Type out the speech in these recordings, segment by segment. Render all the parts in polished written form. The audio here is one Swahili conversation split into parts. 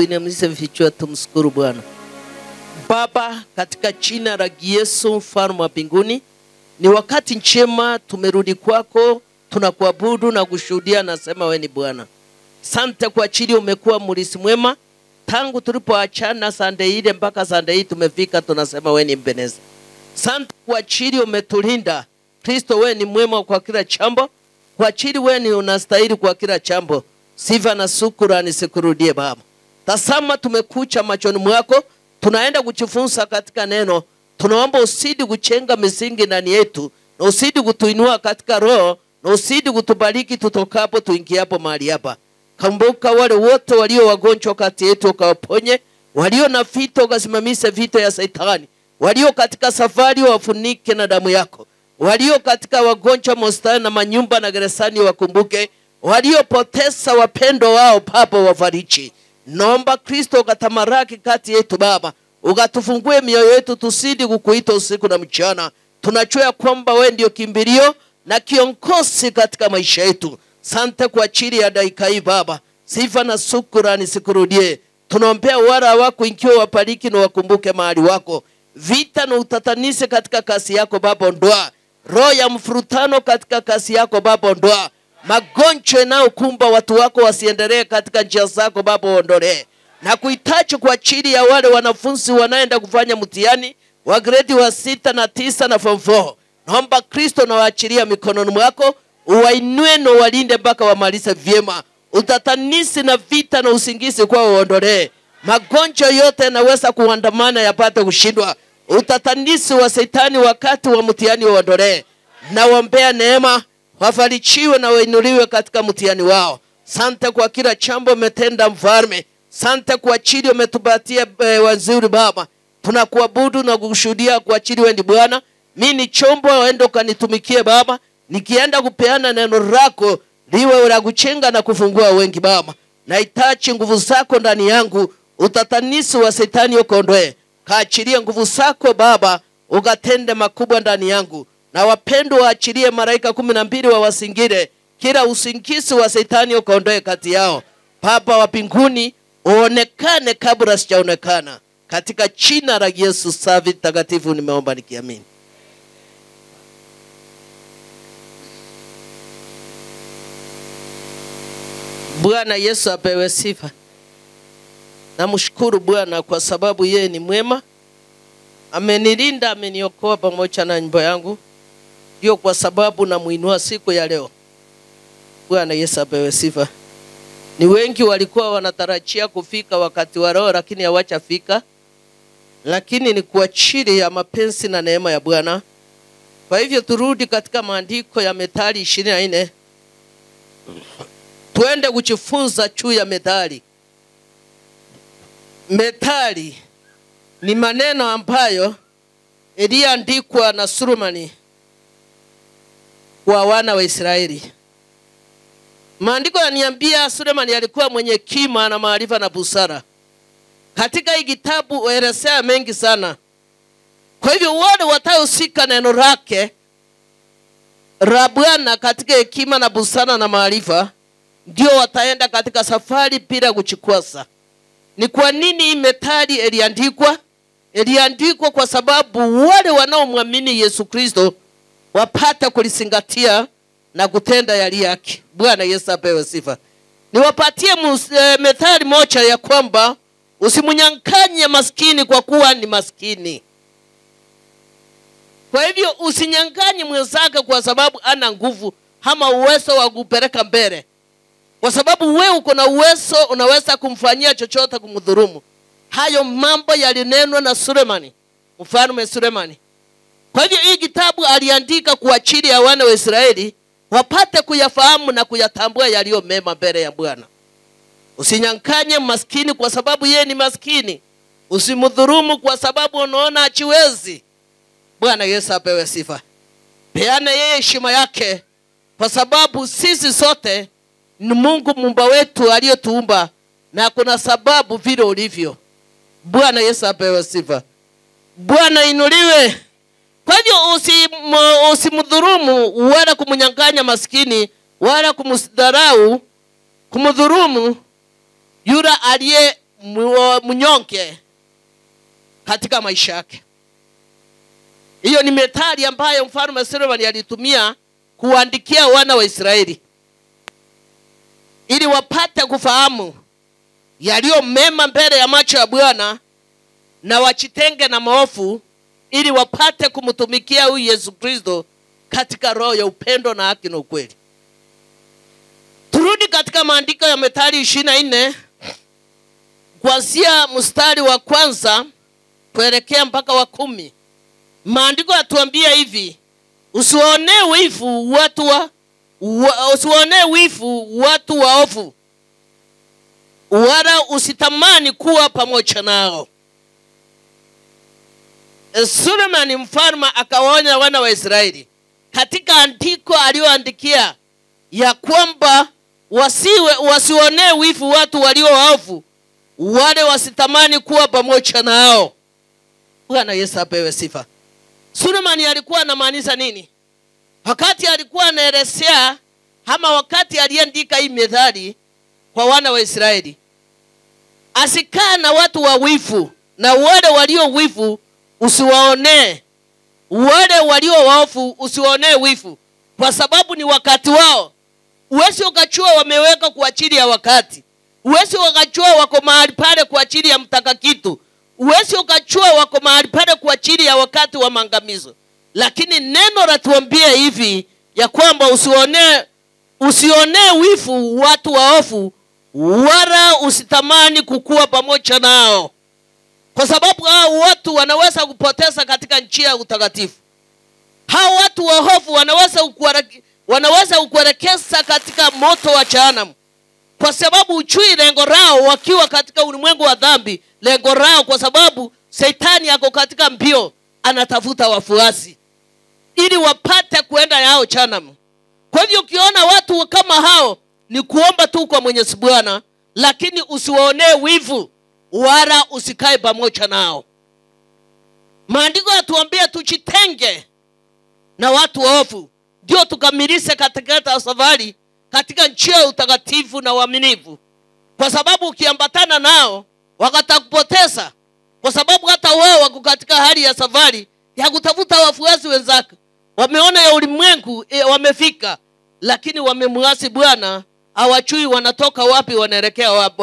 tuinamishe vichwa tumshukuru Bwana. Baba, katika jina la Yesu mfalme wa mbinguni, ni wakati njema tumerudi kwako, tunakuabudu na kushuhudia, nasema wewe ni Bwana. Asante kwa ajili umekuwa mlisi mwema tangu tulipoachana Sunday ile mpaka Sunday hii tumefika, tunasema wewe ni Mbeneza. Asante kwa ajili umetulinda. Kristo, wewe ni mwema kwa kila jambo. Kwa ajili wewe ni unastahili kwa kila jambo. Sifa na shukrani sikurudie Baba. Tazama tumekucha machoni mwako, tunaenda kujifunza katika neno. Tunaomba usidi kuchenga misingi ndani yetu, na usidi kutuinua katika roho, na usidi kutubariki tutokapo tuingiapo mahali hapa. Kumbuka wale wote walio wagonjwa kati yetu ukawaponye, walio na vita ukasimamishe vita ya Shetani, walio katika safari wafunike na damu yako, walio katika wagonjwa hospitali na manyumba na gerezani wakumbuke, waliopoteza wapendo wao Baba wafariji. Naomba Kristo ukatamaraki kati yetu Baba, ukatufungue mioyo yetu tusidi kukuita usiku na mchana. Tunajua kwamba wewe ndio kimbilio na kiongozi katika maisha yetu. Asante kwa ajili ya dakika hii Baba. Sifa na shukrani sikurudie. Tunaombea wara wako ingiwa wabariki na wakumbuke mahali wako. Vita na utatanisi katika kazi yako Baba ondoa. Roho ya mfurutano katika kazi yako Baba ondoa. Magonjwa nao kumba watu wako wasiendelee katika njia zako Baba ondolee. Na kuhitaji kwa ajili ya wale wanafunzi wanaenda kufanya mtihani wa grade wa 6 na 9 na form 4. Naomba Kristo na waachilia mikononi mwako, uwainue na walinde mpaka wamalize vyema. Utatanisi na vita na usingizi kwa uondolee. Magonjwa yote yanaweza kuandamana yapate kushindwa. Utatanisi wa Shetani wakati wa mtihani uondolee. Naombea neema, wafarijiwe na wainuliwe katika mtihani wao. Asante kwa kila jambo umetenda mfalme. Asante kwa ajili umetupatia wazuri Baba. Tunakuabudu na kukushuhudia kwa ajili wewe ni Bwana. Mimi ni chombo, waende kanitumikie Baba. Nikienda kupeana neno lako liwe la kuchenga na kufungua wengi Baba. Nahitaji nguvu zako ndani yangu. Utatanisi wa Shetani ukondoe. Kaachilia nguvu zako Baba, ukatende makubwa ndani yangu. Na wapendwa waachilie malaika 12 wawasingire. Kila usingizi wa Shetani ukondoe kati yao. Baba wa mbinguni, uonekane kabla sijaonekana. Katika jina la Yesu safi takatifu nimeomba nikiamini. Bwana Yesu apewe sifa. Namshukuru Bwana kwa sababu yeye ni mwema. Amenilinda, ameniokoa pamoja na nyumba yangu. Ndio kwa sababu namuinua siku ya leo. Bwana Yesu apewe sifa. Ni wengi walikuwa wanatarajia kufika wakati wa leo lakini hawajafika. Lakini ni kwa ajili ya mapenzi na neema ya Bwana. Kwa hivyo turudi katika maandiko ya Methali 24. Tuende kujifunza juu ya methali. Methali ni maneno ambayo iliandikwa na Sulemani kwa wana wa Israeli. Maandiko yananiambia Sulemani alikuwa mwenye hekima na maarifa na busara. Katika hii kitabu uelezea mengi sana. Kwa hivyo wale wataoshika neno lake la Bwana katika hekima na busara na maarifa ndio wataenda katika safari bila kujikwasa. Ni kwa nini hii methali iliandikwa? Iliandikwa kwa sababu wale wanaomwamini Yesu Kristo wapata kulizingatia na kutenda yali yake. Bwana Yesu apewe sifa. Niwapatie methali moja ya kwamba usimunyang'anye maskini kwa kuwa ni maskini. Kwa hivyo usinyang'anye mwenzako kwa sababu ana nguvu ama uwezo wa kupeleka mbele. Kwa sababu wewe uko na uwezo, unaweza kumfanyia chochote kumdhulumu. Hayo mambo yalinenwa na Sulemani, mfalme Sulemani. Kwa hivyo hii kitabu aliandika kwa ajili ya wana wa Israeli wapate kuyafahamu na kuyatambua yaliyo mema mbele ya Bwana. Usinyang'anye maskini kwa sababu yeye ni maskini. Usimdhulumu kwa sababu unaona hajiwezi. Bwana Yesu apewe sifa. Peana yeye heshima yake kwa sababu sisi sote ni Mungu Muumba wetu aliyetuumba na kuna sababu vile ulivyo. Bwana Yesu apewe sifa. Bwana inuliwe. Kwa hivyo usimdhulumu wala kumnyang'anya maskini wala kumdharau, kumdhulumu yule aliye mnyonge katika maisha yake. Hiyo ni methali ambayo mfalme Sulemani alitumia kuandikia wana wa Israeli ili wapate kufahamu yaliyo mema mbele ya macho ya Bwana na wachitenge na maovu, ili wapate kumtumikia huyu Yesu Kristo katika roho ya upendo na haki na ukweli. Turudi katika maandiko ya Methali 24 kuanzia mstari wa kwanza kuelekea mpaka wa 10. Maandiko yatuambia hivi: usiwaonee wivu watu waovu, wala usitamani kuwa pamoja nao. Sulemani mfalme akawaonya wana wa Israeli katika andiko aliyoandikia ya kwamba wasiwaonee wivu watu walio waovu, wale wasitamani kuwa pamoja nao. Bwana Yesu apewe sifa. Sulemani alikuwa anamaanisha nini wakati alikuwa anaelezea ama wakati aliandika hii methali kwa wana wa Israeli? Asikaa na watu wa wivu, na wale walio wivu usiwaonee, wale walio waovu usiwaonee wivu, kwa sababu ni wakati wao. Uwezi ukachua wameweka kwa ajili ya wakati. Uwezi ukachua wako mahali pale kwa ajili ya mtaka kitu. Uwezi ukachua wako mahali pale kwa ajili ya wakati wa maangamizo. Lakini neno latuambia hivi ya kwamba usionee wivu watu waovu, wala usitamani kukua pamoja nao, kwa sababu hao watu wanaweza kupoteza katika njia ya utakatifu. Hao watu waovu wanaweza kukuelekeza katika moto wa jehanamu, kwa sababu ujui lengo lao wakiwa katika ulimwengu wa dhambi. Lengo lao, kwa sababu Shetani yako katika mbio, anatafuta wafuasi ili wapate kuenda yao jehanamu. Kwa hivyo ukiona watu kama hao, ni kuomba tu kwa Mwenyezi Bwana, lakini usiwaonee wivu wala usikae pamoja nao. Maandiko yatuambia tujitenge na watu waovu, ndio tukamilishe katika safari katika njia ya utakatifu na uaminifu. Kwa sababu ukiambatana nao wakatakupoteza, kwa sababu hata wao wako katika hali ya safari ya kutafuta wafuasi wenzake. Wameona ya ulimwengu wamefika, lakini wamemuasi Bwana, hawajui wanatoka wapi wanaelekea wapi.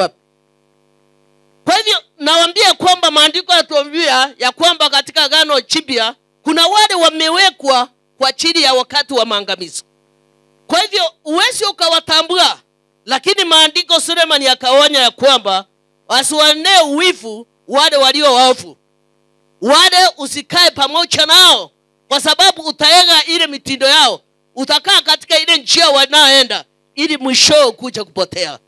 Kwa hivyo nawaambia kwamba maandiko yatuambia ya kwamba katika Agano Jipya kuna wale wamewekwa kwa ajili ya wakati wa maangamizo. Kwa hivyo uwezi ukawatambua, lakini maandiko Sulemani akaonya ya kwamba wasiwaonee wivu wale walio waovu, wale usikae pamoja nao, kwa sababu utaega ile mitindo yao, utakaa katika ile njia wanaoenda, ili mwisho kuja kupotea.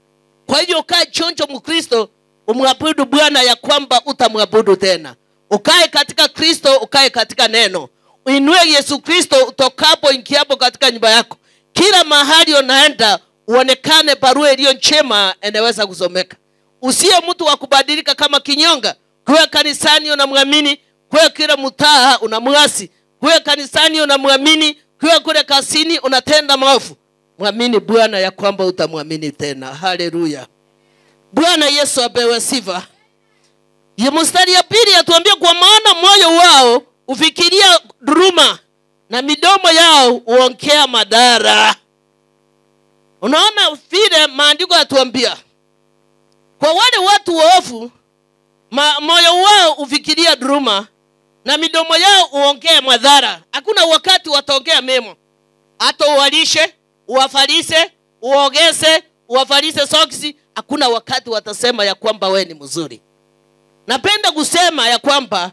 Kwa hivyo ukae chonjo Mkristo, umwabudu Bwana ya kwamba utamwabudu tena. Ukae katika Kristo, ukae katika neno. Uinue Yesu Kristo utokapo ingiapo katika nyumba yako. Kila mahali unaenda uonekane barua iliyo njema inaweza kusomeka. Usiye mtu wa kubadilika kama kinyonga. Kwa kanisani unamwamini, kwa kila mtaa unamwasi. Kwa kanisani unamwamini, kwa kule kasini unatenda maovu. Mwamini Bwana ya kwamba utamwamini tena. Haleluya. Bwana Yesu apewe sifa. Ya mstari ya pili yatuambia kwa maana moyo wao ufikiria dhuluma na midomo yao uongea madhara. Unaona vile maandiko yatuambia kwa wale watu waovu, moyo wao ufikiria dhuluma na midomo yao uongea madhara. Hakuna wakati wataongea mema. Hata uwalishe, uwafalishe, uogeze, uwafalishe soksi, hakuna wakati watasema ya kwamba wewe ni mzuri. Napenda kusema ya kwamba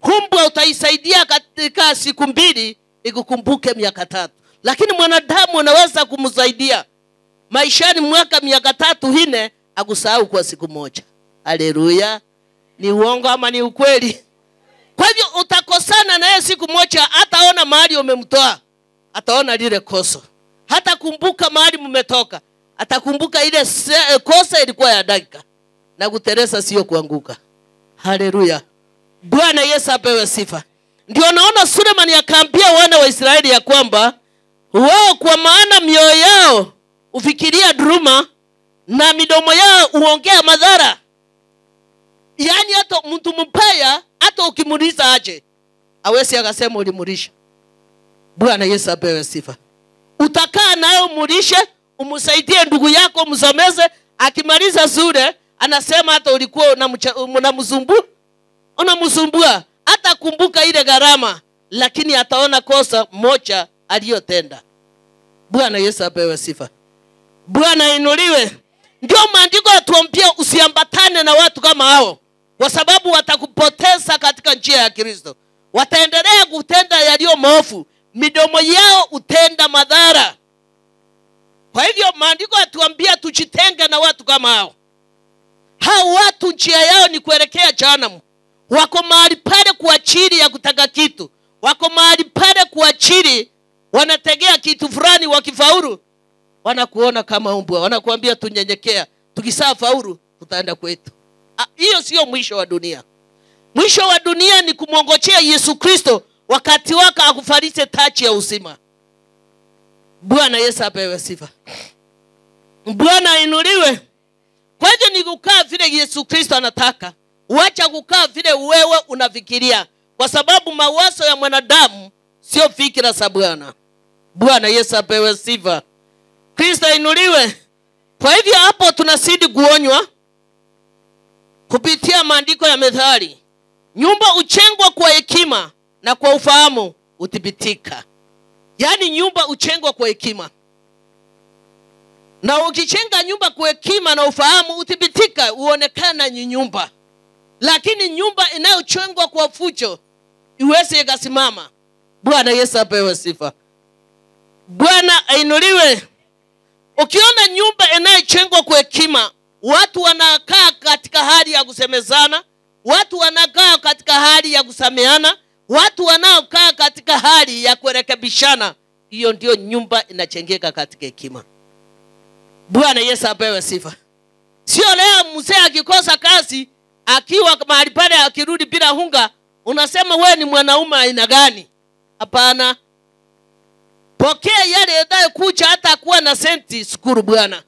kumbwa utaisaidia katika siku 2 ikukumbuke miaka 3. Lakini mwanadamu anaweza kumsaidia maishani mwaka miaka 3 4 akusahau kwa siku moja. Haleluya. Ni uongo ama ni ukweli? Kwa hivyo utakosana naye siku moja, hataona mahali umemtoa, ataona lile kosa. Hata kumbuka mahali mmetoka, atakumbuka ile kosa ilikuwa ya dakika. Na kuteresa sio kuanguka. Haleluya. Bwana Yesu apewe sifa. Ndio naona Sulemani akaambia wana wa Israeli ya kwamba wao kwa maana mioyo yao ufikiria dhuluma na midomo yao uongea madhara. ulimuita aje, hawezi akasema ulimulisha. Bwana Yesu apewe sifa. Utakaa naye umulishe, umsaidie ndugu yako, msomeze, akimaliza shule anasema hata ulikuwa unamsumbua, hata kumbuka ile gharama, lakini ataona kosa moja aliyotenda. Bwana Yesu apewe sifa. Bwana inuliwe. Ndio maandiko yatuambia usiambatane na watu kama hao, kwa sababu watakupoteza katika njia ya Kristo. Wataendelea kutenda yaliyo maovu, midomo yao utenda madhara. Kwa hivyo maandiko yatuambia tujitenge na watu kama hao. Hao watu njia yao ni kuelekea jehanamu. Wako mahali pale kwa ajili ya kutaka kitu. Wako mahali pale kwa ajili wanategea kitu fulani, wakifaulu wanakuona kama mbwa, wanakuambia tunyenyekea, tukisaa faulu tutaenda kwetu. Hiyo sio mwisho wa dunia. Mwisho wa dunia ni kumwongojea Yesu Kristo wakati wake akufarishe taji ya uzima. Bwana Yesu apewe sifa. Bwana inuliwe. Kwa hivyo ni kukaa vile Yesu Kristo anataka. Wacha kukaa vile wewe unafikiria, kwa sababu mawazo ya mwanadamu sio fikira za Bwana. Bwana Yesu apewe sifa. Kristo inuliwe. Kwa hivyo hapo tunazidi kuonywa kupitia maandiko ya Methali. Nyumba uchengwa kwa hekima na kwa ufahamu uthibitika. Yaani nyumba uchengwa kwa hekima. Na ukichenga nyumba kwa hekima na ufahamu uthibitika, uonekana ni nyumba. Lakini nyumba inayochengwa kwa fujo iweze ikasimama. Bwana Yesu apewe sifa. Bwana ainuliwe. Ukiona nyumba inayochengwa kwa hekima, watu wanakaa katika hali ya kusemezana, watu wanakaa katika hali ya kusameana, watu wanaokaa katika hali ya kurekebishana. Hiyo ndio nyumba inachengeka katika hekima. Bwana Yesu apewe sifa. Sio leo mzee akikosa kazi, akiwa mahali pale akirudi bila unga, unasema wewe ni mwanaume aina gani? Hapana. Pokea yale yanayokuja hata kuwa na senti, shukuru Bwana.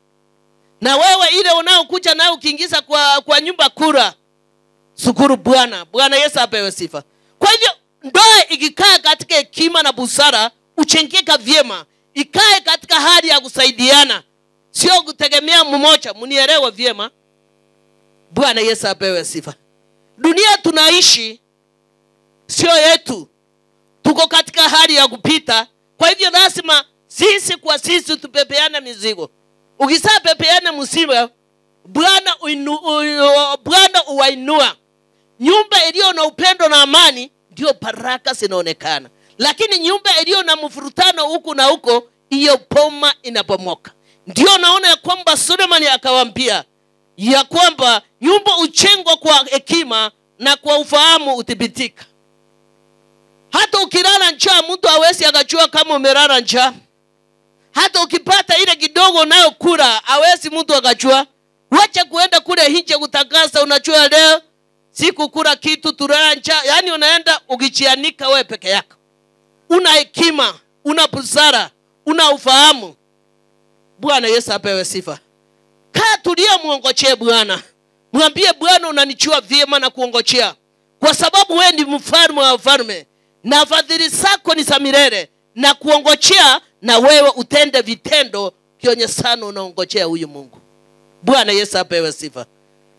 Na wewe ile unaokuja nayo ukiingiza kwa nyumba kura, shukuru Bwana. Bwana Yesu apewe sifa. Kwa hivyo ndoa ikikaa katika hekima na busara, uchengeka vyema, ikae katika hali ya kusaidiana, sio kutegemea mmoja. Mnielewe vyema. Bwana Yesu apewe sifa. Dunia tunaishi sio yetu. Tuko katika hali ya kupita. Kwa hivyo lazima sisi kwa sisi tupepeane mizigo. Ukisa pepeane msiba, Bwana uwainua. Nyumba iliyo na upendo na amani ndio baraka zinaonekana. Lakini nyumba iliyo na mvurutano huku na huko, hiyo poma inapomoka. Ndio naona ya kwamba Sulemani akawaambia ya kwamba nyumba uchengwa kwa hekima na kwa ufahamu uthibitika. Hata ukilala njaa mtu hawezi akajua kama umelala njaa. Hata ukipata ile kidogo nayo kula hawezi mtu akajua. Wacha kuenda kule nje kutangaza unajua leo siku kula kitu tulala njaa. Yaani unaenda ukijianika wewe peke yako. Una hekima, una busara, una ufahamu. Bwana Yesu apewe sifa. Kaa tulia muongojee Bwana. Mwambie Bwana unanijua vyema na kuongojea. Kwa sababu wewe ni mfalme wa wafalme. Na fadhili zako ni za milele, na kuongojea na wewe utende vitendo kionyeshana unaongojea huyu Mungu. Bwana Yesu apewe sifa.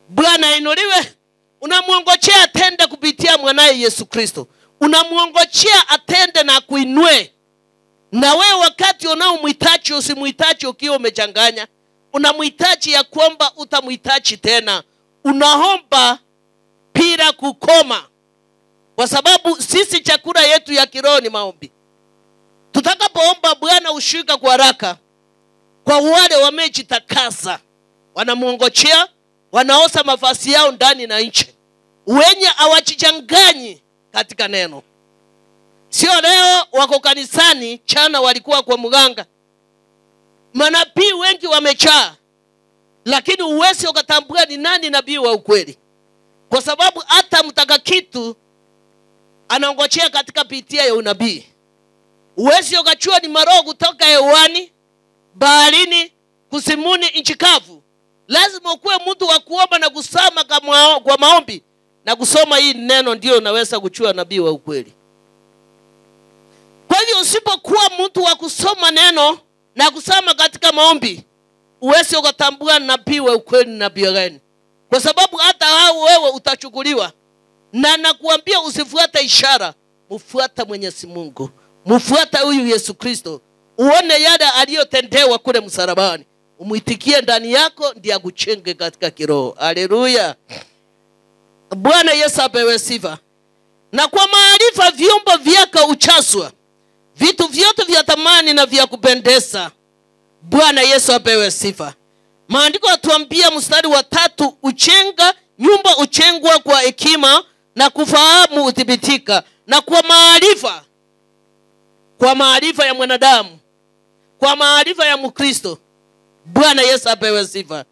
Bwana inuliwe. Unamuongojea atende kupitia mwanae Yesu Kristo. Unamuongojea atende na kuinue. Na wewe wakati unaomhitaji usimhitaji ukiwa umechanganya. Unamhitaji ya kwamba utamhitaji tena. Unaomba bila kukoma. Kwa sababu sisi chakula yetu ya kiroho ni maombi. Tutakapoomba Bwana ushika kwa haraka. Kwa wale wamejitakasa, wanamuongojea, wanaosa mavazi yao ndani na nje. Wenye hawajichanganyi katika neno. Sio leo wako kanisani, jana walikuwa kwa mganga. Manabii wengi wamejaa, lakini uwezi ukatambua ni nani nabii wa ukweli. Kwa sababu hata mtaka kitu anaongojea katika pitia ya unabii. Uwezi ukachua ni maroho kutoka hewani, baharini, kusimuni, nchi kavu. Lazima ukuwe mtu wa kuomba na kusama kwa maombi. na kusoma hii neno ndio unaweza kuchua nabii wa ukweli. Kwa hivyo usipokuwa mtu wa kusoma neno na kusoma katika maombi, uweze ukatambua nabii wa ukweli ni nabii gani. Kwa sababu hata hao wewe utachukuliwa. Na nakuambia usifuate ishara, mfuate Mwenyezi Mungu. Mfuate huyu Yesu Kristo. Uone yale aliyotendewa kule msalabani. Umuitikie ndani yako ndiye akuchenge katika kiroho. Haleluya. Bwana Yesu apewe sifa. Na kwa maarifa vyombo vyake uchaswa, vitu vyote vya thamani na vya kupendeza. Bwana Yesu apewe sifa. Maandiko yatuambia mstari wa 3, uchenga nyumba uchengwa kwa hekima na kufahamu uthibitika na kwa maarifa. Kwa maarifa ya mwanadamu, kwa maarifa ya Mkristo. Bwana Yesu apewe sifa.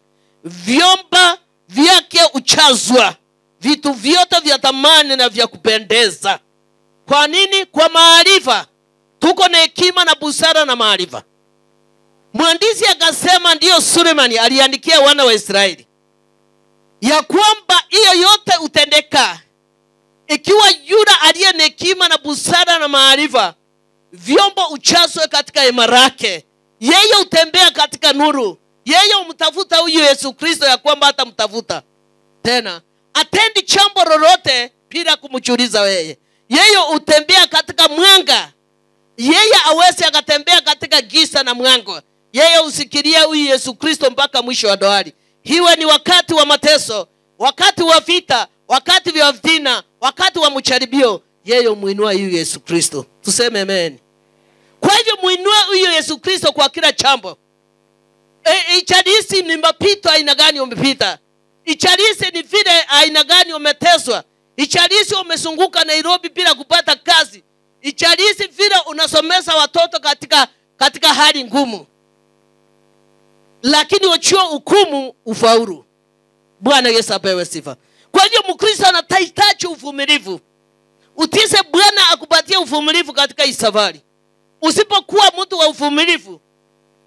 Vyomba vyake uchazwa, vitu vyote vya thamani na vya kupendeza. Kwa nini? Kwa maarifa. Tuko na hekima na busara na maarifa. Mwandishi akasema, ndio Sulemani aliandikia wana wa Israeli ya kwamba hiyo yote utendeka ikiwa yule aliye na hekima na busara na maarifa, vyombo uchazwe katika hema lake. Yeye utembea katika nuru. Yeye umtafuta huyu Yesu Kristo ya kwamba hata mtafuta tena. Atendi jambo lolote bila kumchuliza wewe. Yeye utembea katika mwanga. Yeye aweze akatembea katika giza na mwanga. Yeye usikiria huyu Yesu Kristo mpaka mwisho wa dahari. Hiwe ni wakati wa mateso, wakati wa vita, wakati wa fitina, wakati wa mcharibio, yeye umuinua huyu Yesu Kristo. Tuseme amen. Kwa hivyo muinua huyu Yesu Kristo kwa kila jambo. Ichadisi ni mapito aina gani umepita. Ichadisi ni vile aina gani umeteswa. Ichadisi umezunguka Nairobi bila kupata kazi. Ichadisi vile unasomesa watoto katika hali ngumu. Lakini uchue hukumu ufaulu. Bwana Yesu apewe sifa. Kwa hivyo Mkristo anahitaji uvumilivu. Utise Bwana akupatie uvumilivu katika hii safari. Usipokuwa mtu wa uvumilivu,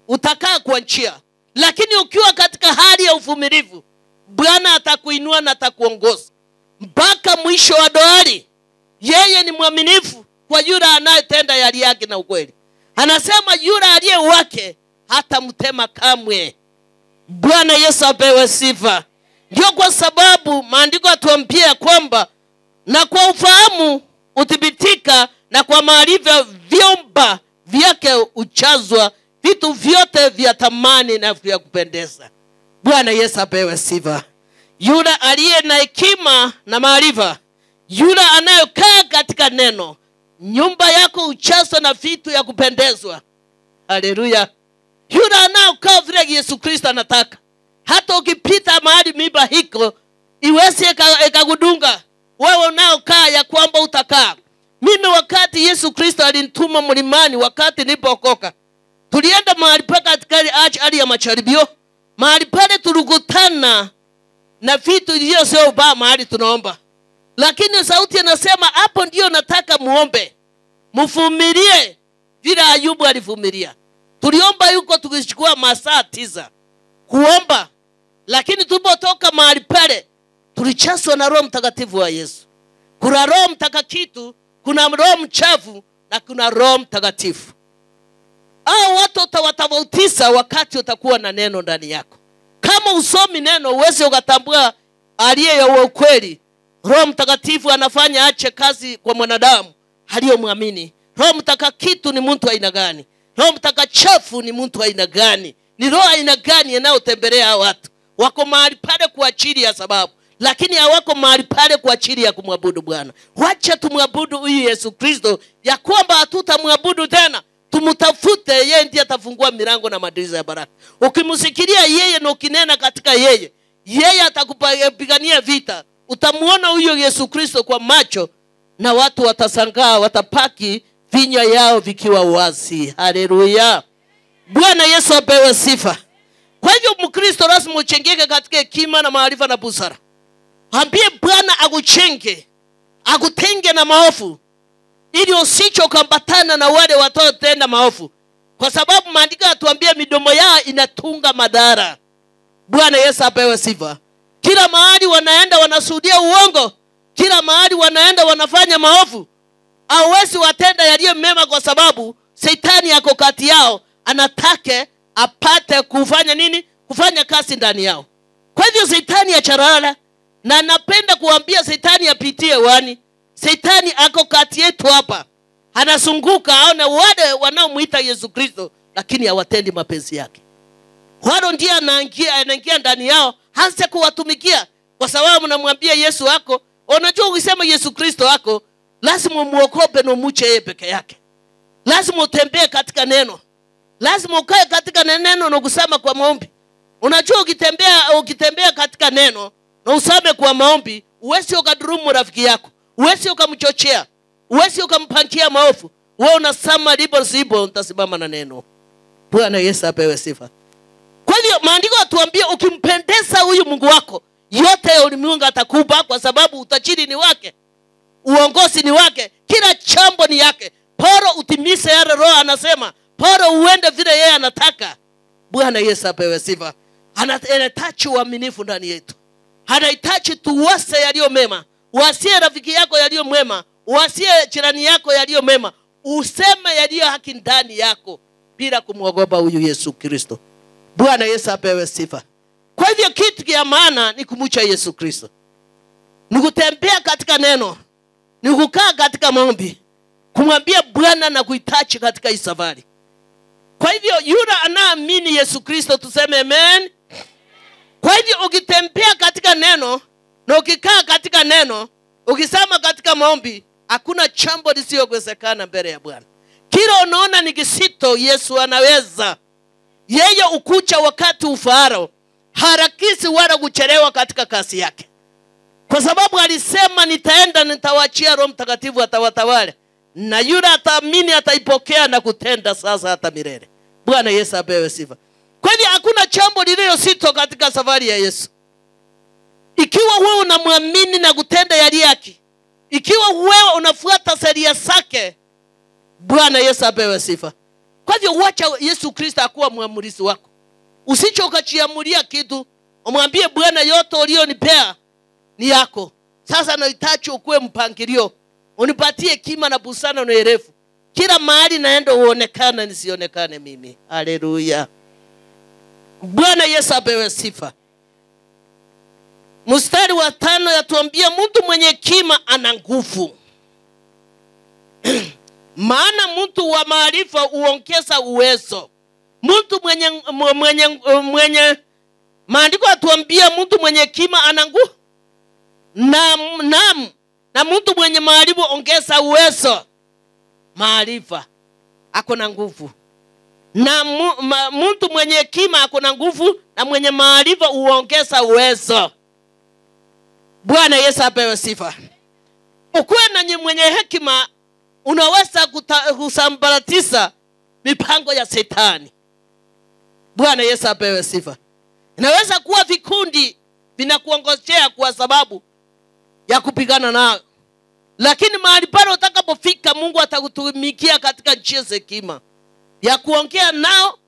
utakaa kwa njia. Lakini ukiwa katika hali ya uvumilivu, Bwana atakuinua na atakuongoza mpaka mwisho wa dahari. Yeye ni mwaminifu kwa yule anayetenda yali yake na ukweli. Anasema yule aliye wake hata mtema kamwe. Bwana Yesu apewe sifa. Ndio kwa sababu maandiko yatuambia kwamba na kwa ufahamu uthibitika na kwa maarifa vyomba vyake uchazwa, vitu vyote vya thamani na vya kupendeza. Bwana Yesu apewe sifa. Yule aliye na hekima na maarifa, yule anayekaa katika neno, nyumba yako uchazwa na vitu ya kupendezwa. Haleluya. Yule anayekaa vile Yesu Kristo anataka. Hata ukipita mahali miba hiko, iweze ikakudunga. Wewe unaokaa ya kwamba utakaa. Mimi wakati Yesu Kristo alinituma mlimani, wakati nilipookoka, tulienda mahali paka katika hali ya macharibio. Mahali pale tulikutana na vitu hiyo sio ubaya mahali tunaomba. Lakini sauti inasema hapo ndio nataka muombe. Mvumilie vile Ayubu alivumilia. Tuliomba yuko tukichukua masaa 9 kuomba. Lakini tulipotoka mahali pale tulichaswa na Roho Mtakatifu wa Yesu. Kuna Roho Mtakatifu, kuna Roho mchafu na kuna Roho Mtakatifu. Hao watu utawatofautisha wakati utakuwa na neno ndani yako. Kama usomi neno uweze ukatambua aliye ya ukweli. Roho Mtakatifu anafanya ache kazi kwa mwanadamu aliyemwamini. Roho Mtakatifu ni mtu aina gani? Roho Mtakatifu ni mtu aina gani? Ni roho aina gani inayotembelea watu? Wako mahali pale kwa ajili ya sababu, lakini hawako mahali pale kwa ajili ya kumwabudu Bwana. Wacha tumwabudu huyu Yesu Kristo, ya kwamba hatutamwabudu tena. Tumtafute yeye, ndiye atafungua milango na madirisha ya baraka. Ukimsikilia yeye na ukinena katika yeye, yeye atakupigania vita. Utamuona huyo Yesu Kristo kwa macho na watu watasangaa, watapaki vinywa yao vikiwa wazi. Haleluya. Bwana Yesu apewe sifa. Kwa hivyo Mkristo lazima uchengeke katika hekima na maarifa na busara. Ambie Bwana akuchenge, akutenge na maovu, ili usije ukambatana na wale wanaotenda maovu. Kwa sababu maandiko yatuambia midomo yao inatunga madhara. Bwana Yesu apewe sifa. Kila mahali wanaenda wanashuhudia uongo, Kila mahali wanaenda wanafanya maovu, hawezi watenda yaliyo mema kwa sababu Shetani yako kati yao, anataka apate kufanya nini? Kufanya kazi ndani yao. Kwa hivyo Shetani acharala, na napenda kuambia Shetani apitie wani. Shetani ako kati yetu hapa. Anazunguka aone wale wanaomuita Yesu Kristo lakini hawatendi mapenzi yake. Wao ndiye anaingia ndani yao, hasa kuwatumikia. Kwa sababu namwambia Yesu wako, unajua ukisema Yesu Kristo wako, lazima muokope na umuche yeye peke yake. Lazima utembee katika neno. Lazima ukae katika neno na kusema kwa maombi. Unajua ukitembea katika neno na usome kwa maombi, uwezi ukadurumu rafiki yako, uwezi ukamchochea, uwezi ukampangia maovu. Wewe unasema lipo sipo, utasimama na neno. Bwana Yesu apewe sifa. Kwa hivyo maandiko yatuambia ukimpendeza huyu Mungu wako, yote ya ulimwengu atakupa, kwa sababu utajiri ni wake, uongozi ni wake, kila jambo ni yake. Paulo utimize yale Roho anasema. Paulo uende vile yeye anataka. Bwana Yesu apewe sifa. Anahitaji uaminifu ndani yetu. Anahitaji tuwase yaliyo mema. Uasie rafiki yako yaliyo mema, uasie jirani yako yaliyo mema, useme yaliyo haki ndani yako bila kumwogopa huyu Yesu Kristo. Bwana Yesu apewe sifa. Kwa hivyo kitu kia maana ni kumcha Yesu Kristo, ni kutembea katika neno, ni kukaa katika maombi, kumwambia Bwana na kuhitaji katika hii safari. Kwa hivyo yule anaamini Yesu Kristo tuseme amen. Kwa hivyo ukitembea katika neno na ukikaa katika neno, ukisema katika maombi, hakuna jambo lisiyowezekana mbele ya Bwana. Kila unaona ni kisito, Yesu anaweza. Yeye ukucha wakati ufaao, harakisi wala kuchelewa katika kazi yake. Kwa sababu alisema nitaenda nitawachia Roho Mtakatifu atawatawale, na yule ataamini ataipokea na kutenda sasa hata milele. Bwana Yesu apewe sifa. Kwa hivyo hakuna jambo lililosito katika safari ya Yesu. Ikiwa wewe unamwamini na kutenda yale yake, ikiwa wewe unafuata sheria zake, Bwana Yesu apewe sifa. Kwa hivyo wacha Yesu Kristo akuwa muamurizi wako. Usicho ukajiamulia kitu, umwambie Bwana yote ulionipea ni yako. Sasa nahitaji ukue mpangilio. Unipatie hekima na busara na uerevu. Kila mahali naenda uonekane nisionekane mimi. Haleluya. Bwana Yesu apewe sifa. Mstari wa 5 yatuambia mtu mwenye hekima ana nguvu. Maana mtu wa maarifa huongeza uwezo. Mtu mwenye maandiko yatuambia mtu mwenye hekima ana nguvu. Na mtu mwenye maarifa ongeza uwezo. Maarifa ako na nguvu. Na mtu mwenye hekima ako na nguvu, na mwenye maarifa huongeza uwezo. Bwana Yesu apewe sifa. Ukiwa na mwenye hekima, unaweza kusambaratisha mipango ya Shetani. Bwana Yesu apewe sifa. Inaweza kuwa vikundi vinakuongozea kwa sababu ya kupigana nao, lakini mahali pale utakapofika, Mungu atakutumikia katika njia za hekima ya kuongea nao,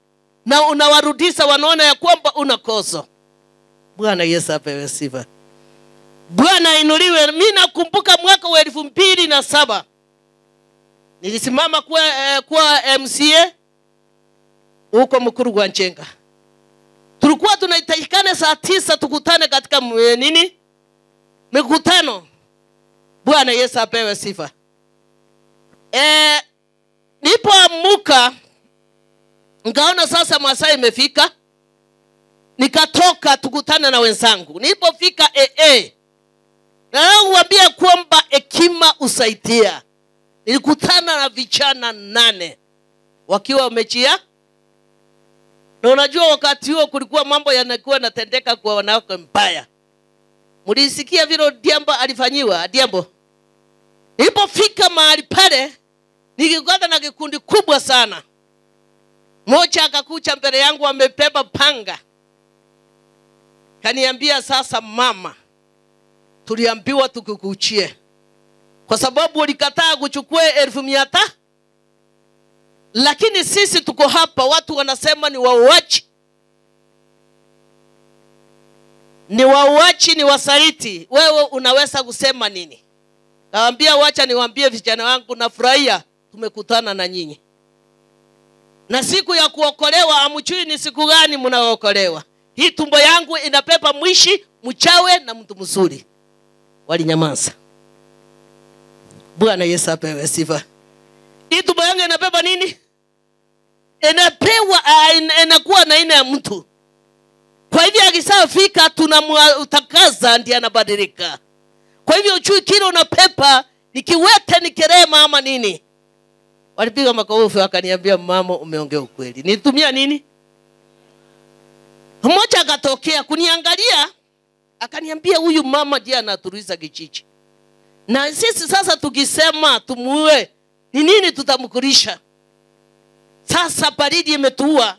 na unawarudisha wanaona ya kwamba unakosa. Bwana Yesu apewe sifa. Bwana inuliwe. Mimi nakumbuka mwaka wa 2007 nilisimama kwa MCA huko Mukuru kwa Njenga. Tulikuwa tunaitakikana saa 9 tukutane katika mikutano. Bwana Yesu apewe sifa. Nilipoamuka ngaona sasa masaa imefika, nikatoka tukutane na wenzangu. Nilipofika na kuambia kwamba hekima usaidia. Nilikutana na vijana 8 wakiwa wamechia. Na unajua wakati huo kulikuwa mambo yanakuwa yanatendeka kwa wanawake mbaya. Mlisikia vile Diambo alifanyiwa Diambo. Nilipofika mahali pale, nikikutana na kikundi kubwa sana. Mmoja akakuja mbele yangu amebeba panga. Kaniambia, sasa mama, tuliambiwa tukukuchie kwa sababu ulikataa kuchukua 1,100. Lakini sisi tuko hapa, watu wanasema ni wauaji. ni wauachi, ni wasaliti, wewe unaweza kusema nini? Kaambia wacha niwaambie vijana wangu, nafurahia tumekutana na nyinyi. Na siku ya kuokolewa amjui ni siku gani mnaokolewa. Hii tumbo yangu inapepa mwishi, mchawe na mtu mzuri. Walinyamaza. Bwana Yesu apewe sifa. Hii tumbo yangu inapepa nini? Inapewa inakuwa na aina ya mtu. Kwa hivyo akisafika tunamutakaza ndiye anabadilika. Kwa hivyo uchui kile unapepa ni kiwete, ni kerema ama nini. Walipiga makofi wakaniambia mama umeongea ukweli. Nitumia nini? Mmoja akatokea kuniangalia akaniambia huyu mama ndiye anatuliza kijiji. Na sisi sasa tukisema tumuue ni nini tutamkulisha? Sasa baridi imetua.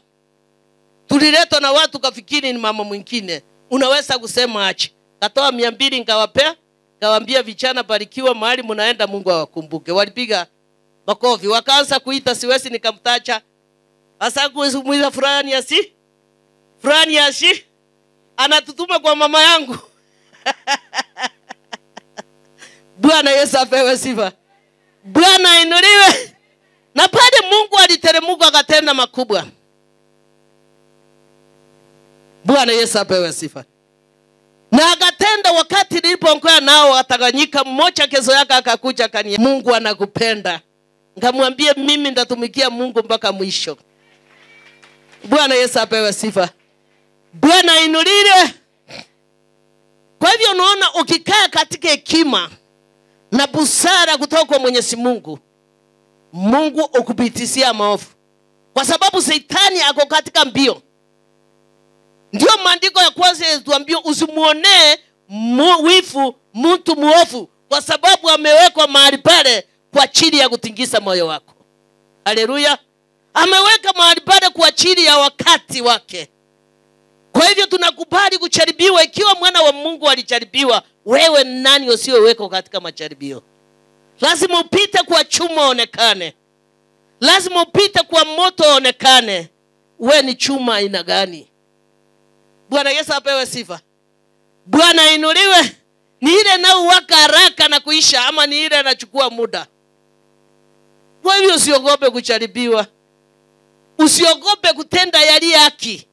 Tuliletwa na watu kafikiri ni mama mwingine. Unaweza kusema aje? Katoa 200 nikawapea, kawaambia vijana barikiwa mahali mnaenda Mungu awakumbuke. Walipiga makofi, wakaanza kuita, siwezi nikamtacha. Asa kuiza fulani asi? Fulani asi? Anatutuma kwa mama yangu. Bwana Yesu apewe sifa. Bwana inuliwe. Na pale Mungu aliteremuka akatenda makubwa. Bwana Yesu apewe sifa. Na akatenda wakati nilipoongea nao Watanganyika, mmoja kesho yake akakuja kani, Mungu anakupenda. Nikamwambia mimi nitatumikia Mungu mpaka mwisho. Bwana Yesu apewe sifa. Bwana inuliwe. Kwa hivyo unaona ukikaa katika hekima na busara kutoka kwa Mwenyezi Mungu, Mungu ukupitisia maovu. Kwa sababu Shetani ako katika mbio. Ndio maandiko ya kwanza yanatuambia usimuonee wivu mtu muovu, kwa sababu amewekwa mahali pale kwa ajili ya kutingisa moyo wako. Haleluya. Ameweka mahali pale kwa ajili ya wakati wake. Kwa hivyo tunakubali kucharibiwa. Ikiwa mwana wa Mungu alijaribiwa, wewe nani usiyowekwa katika majaribio? Lazima upite kwa chuma onekane. Lazima upite kwa moto onekane. Wewe ni chuma aina gani? Bwana Yesu apewe sifa. Bwana inuliwe. Ni ile inayowaka haraka na kuisha ama ni ile inachukua muda? Kwa hivyo usiogope kucharibiwa. Usiogope kutenda yaliyo haki.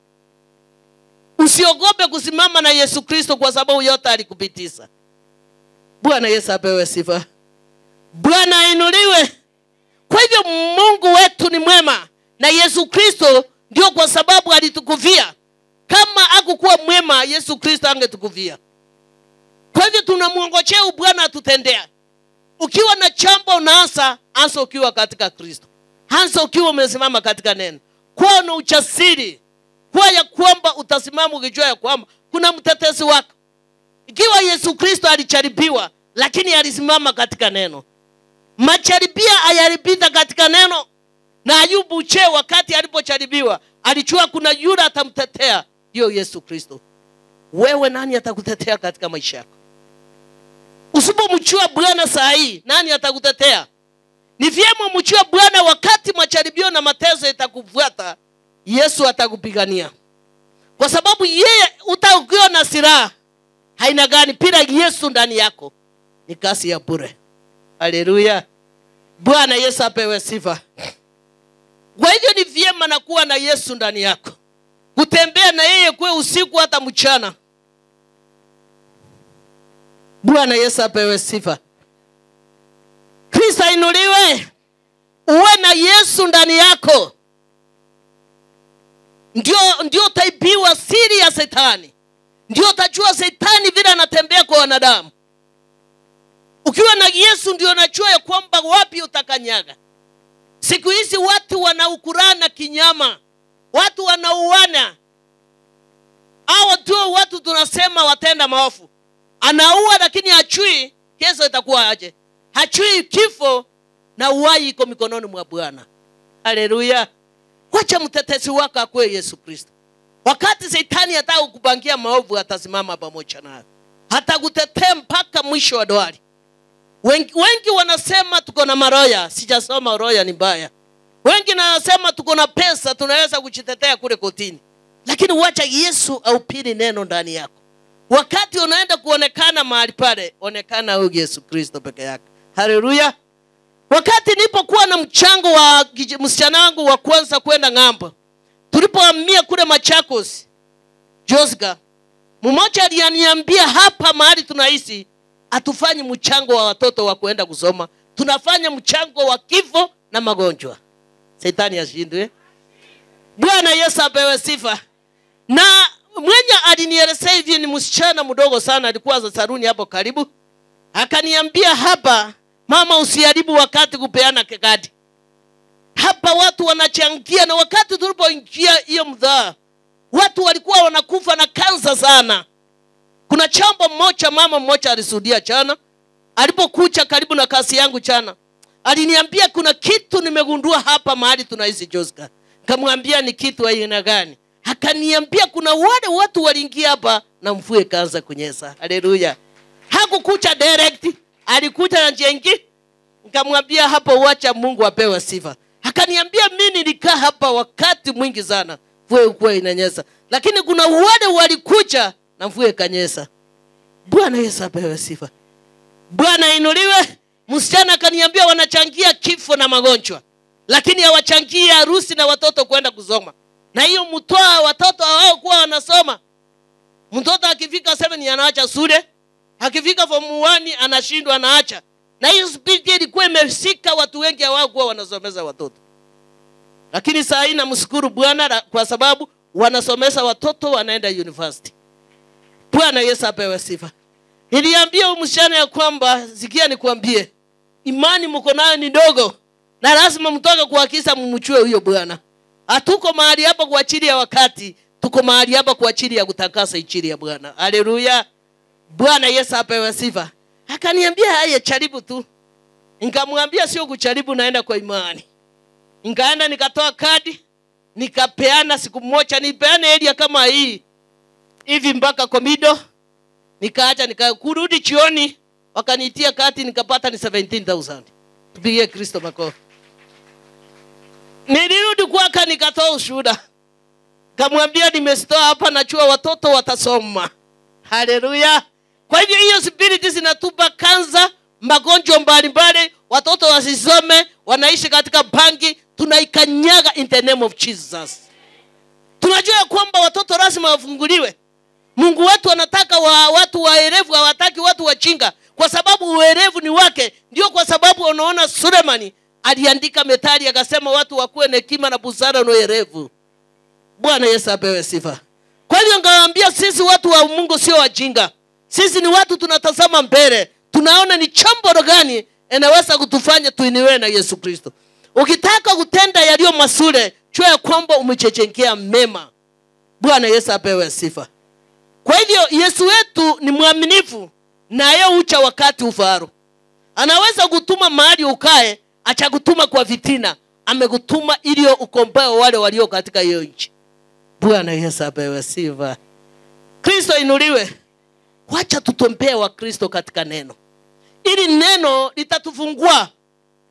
Usiogope kusimama na Yesu Kristo kwa sababu yote alikupitisa. Bwana Yesu apewe sifa. Bwana inuliwe. Kwa hivyo Mungu wetu ni mwema na Yesu Kristo ndio kwa sababu alitukufia. Kama hakukuwa mwema Yesu Kristo angetukufia. Kwa hivyo tunamuongojea Bwana atutendea. Ukiwa na jambo unaanza, anza ukiwa katika Kristo. Anza ukiwa umesimama katika neno. Kwa na ujasiri. Kwa ya kwamba utasimama ukijua ya kwamba kuna mtetezi wako. Ikiwa Yesu Kristo alijaribiwa lakini alisimama katika neno. Majaribia ayalipita katika neno. Na Ayubu wakati alipojaribiwa alijua kuna yule atamtetea, ndio Yesu Kristo. Wewe nani atakutetea katika maisha yako? Usipomjua Bwana saa hii, nani atakutetea? Ni vyema mjue Bwana wakati majaribio na mateso itakufuata, Yesu atakupigania. Kwa sababu yeye utakuwa na silaha haina gani bila Yesu ndani yako ni kazi ya bure. Haleluya. Bwana Yesu apewe sifa. Kwa hivyo ni vyema na kuwa na Yesu ndani yako. Kutembea na yeye kwa usiku hata mchana. Bwana Yesu apewe sifa. Kristo inuliwe. Uwe na Yesu ndani yako. Ndio utaibiwa siri ya Shetani. Ndio utajua Shetani vile anatembea kwa wanadamu. Ukiwa na Yesu ndio unajua ya kwamba wapi utakanyaga. Siku hizi watu wanaukurana kinyama. Watu wanauana. Hao ndio watu tunasema watenda maovu. Anaua lakini hajui kesho itakuwa aje. Hajui kifo na uhai iko mikononi mwa Bwana. Haleluya. Wacha mtetezi wako akwe Yesu Kristo. Wakati Shetani ataka kukupangia maovu atasimama pamoja nawe. Hatakutetea mpaka mwisho wa dahari. Wengi wanasema tuko na maroya. Sijasoma roya ni mbaya. Wengi wanasema tuko na pesa tunaweza kujitetea kule kotini. Lakini wacha Yesu aupili neno ndani yako. Wakati unaenda kuonekana mahali pale, onekana huyu Yesu Kristo peke yake. Haleluya. Wakati nilipokuwa na mchango wa msichana wangu wa kwanza kwenda ng'ambo, tulipohamia kule Machakos, Josga, mmoja aliniambia hapa mahali tunaishi hatufanyi mchango wa watoto wa kwenda kusoma, tunafanya mchango wa kifo na magonjwa. Shetani ashindwe. Bwana Yesu apewe sifa. Na mwenye alinielezea hivi ni msichana mdogo sana, alikuwa za saluni hapo karibu. Akaniambia hapa, mama usiharibu wakati kupeana kadi. Hapa watu wanachangia, na wakati tulipoingia hiyo mdhaa, watu walikuwa wanakufa na kansa sana. Kuna chambo mmoja mama mmoja alisudia jana, alipokuja karibu na kasi yangu jana, aliniambia kuna kitu nimegundua hapa mahali tunaishi Josga. Nikamwambia ni kitu aina gani? Akaniambia kuna wale watu waliingia hapa na mvua ikaanza kunyesha. Haleluya. Hakukuja direct, alikuja na njia nyingine. Nikamwambia hapo wacha Mungu apewe sifa. Akaniambia mimi nilikaa hapa wakati mwingi sana, mvua inanyesha. Lakini kuna wale walikuja na mvua ikanyesha. Bwana Yesu apewe sifa. Bwana inuliwe. Msichana akaniambia wanachangia kifo na magonjwa, lakini hawachangia harusi na watoto kwenda kusoma. Na hiyo mtoa watoto hao kuwa wanasoma. Mtoto akifika 7 anaacha shule, akifika form 1 anashindwa anaacha. Na hiyo spiriti ilikuwa imeshika watu wengi hao kuwa wanasomeza watoto. Lakini saa hii namshukuru Bwana kwa sababu wanasomesa watoto wanaenda university. Bwana Yesu apewe sifa. Niliambia huyu msichana ya kwamba sikia nikwambie, imani mko nayo ni ndogo, na lazima mtoke kuhakisha mumchue huyo Bwana. Hatuko mahali hapa kwa ajili ya wakati, tuko mahali hapa kwa ajili ya kutakasa injili ya Bwana. Haleluya. Bwana Yesu apewe sifa. Akaniambia haya jaribu tu. Nikamwambia sio kujaribu, naenda kwa imani. Nikaenda nikatoa kadi, nikapeana siku moja, nipeane area kama hii hivi mpaka Komido. Nikaacha nikakurudi jioni, wakanitia kati nikapata ni 17,000. Tupigie Kristo makofi. Nilirudi kwake nikatoa ushuhuda. Kamwambia nimesitoa hapa, najua watoto watasoma. Haleluya. Kwa hivyo hiyo spirit zinatupa kansa, magonjwa mbalimbali, watoto wasisome, wanaishi katika bangi, tunaikanyaga in the name of Jesus. Tunajua kwamba watoto lazima wafunguliwe. Mungu wetu anataka watu waerevu, hawataki watu wachinga, kwa sababu uerevu ni wake. Ndio kwa sababu unaona Sulemani aliandika methali akasema watu wakuwe na hekima na busara na uerevu. Bwana Yesu apewe sifa. Kwa hiyo ngawaambia sisi watu wa Mungu sio wajinga. Sisi ni watu tunatazama mbele. Tunaona ni chambo gani inaweza kutufanya tuiniwe na Yesu Kristo. Ukitaka kutenda yaliyo mazuri, jua kwamba umechechengea mema. Bwana Yesu apewe sifa. Kwa hivyo Yesu wetu ni mwaminifu, na yeye hucha wakati ufaro. Anaweza kutuma mahali ukae, acha kutuma kwa vitina. Amekutuma ili ukomboe wale walio katika hiyo nchi. Bwana Yesu apewe sifa. Kristo inuliwe. Wacha tutombee wa Kristo katika neno. Ili neno litatufungua.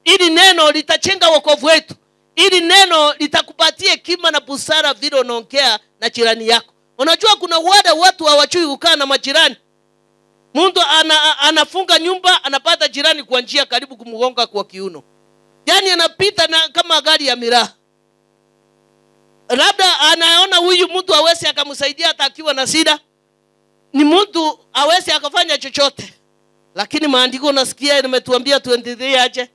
Ili neno litachenga wokovu wetu. Ili neno litakupatia hekima na busara vile unaongea na jirani yako. Unajua kuna watu hawajui kukaa na majirani. Mtu anafunga nyumba, anapata jirani kwa njia karibu kumgonga kwa kiuno. Yaani anapita na kama gari ya miraa. Labda anaona huyu mtu hawezi akamsaidia hata akiwa na shida. Ni mtu hawezi akafanya chochote. Lakini maandiko nasikia imetuambia 23 aje,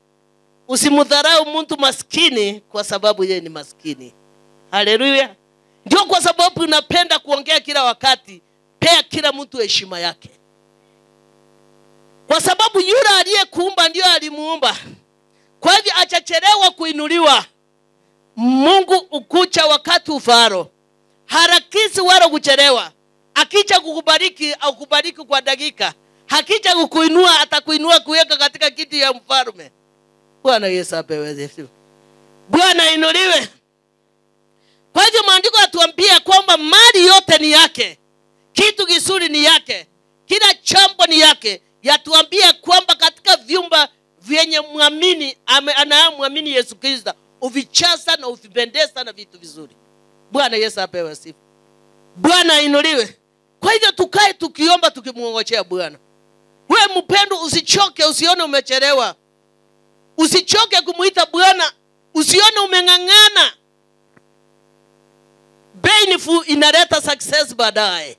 usimdharau mtu maskini kwa sababu yeye ni maskini. Haleluya. Ndio kwa sababu napenda kuongea kila wakati, pea kila mtu heshima yake. Kwa sababu yule aliyekuumba ndio alimuumba. Kwa hivyo achachelewa kuinuliwa. Mungu ukucha wakati ufaro. Harakisi wala kuchelewa. Akija kukubariki au kubariki kwa dakika. Hakija kukuinua atakuinua kuweka katika kiti ya mfalme. Bwana Yesu apewe sifa. Bwana inuliwe. Kwa hivyo maandiko yatuambia kwamba mali yote ni yake. Kitu kizuri ni yake. Kila chambo ni yake. Yatuambia kwamba katika vyumba vyenye muamini anayemwamini Yesu Kristo, uvichasa na uvipendeza na vitu vizuri. Bwana Yesu apewe sifa. Bwana inuliwe. Kwa hivyo tukae tukiomba tukimuongojea Bwana. Wewe mpendo, usichoke, usione umechelewa. Usichoke kumuita Bwana, usione umeng'ang'ana. Painful inaleta success baadaye.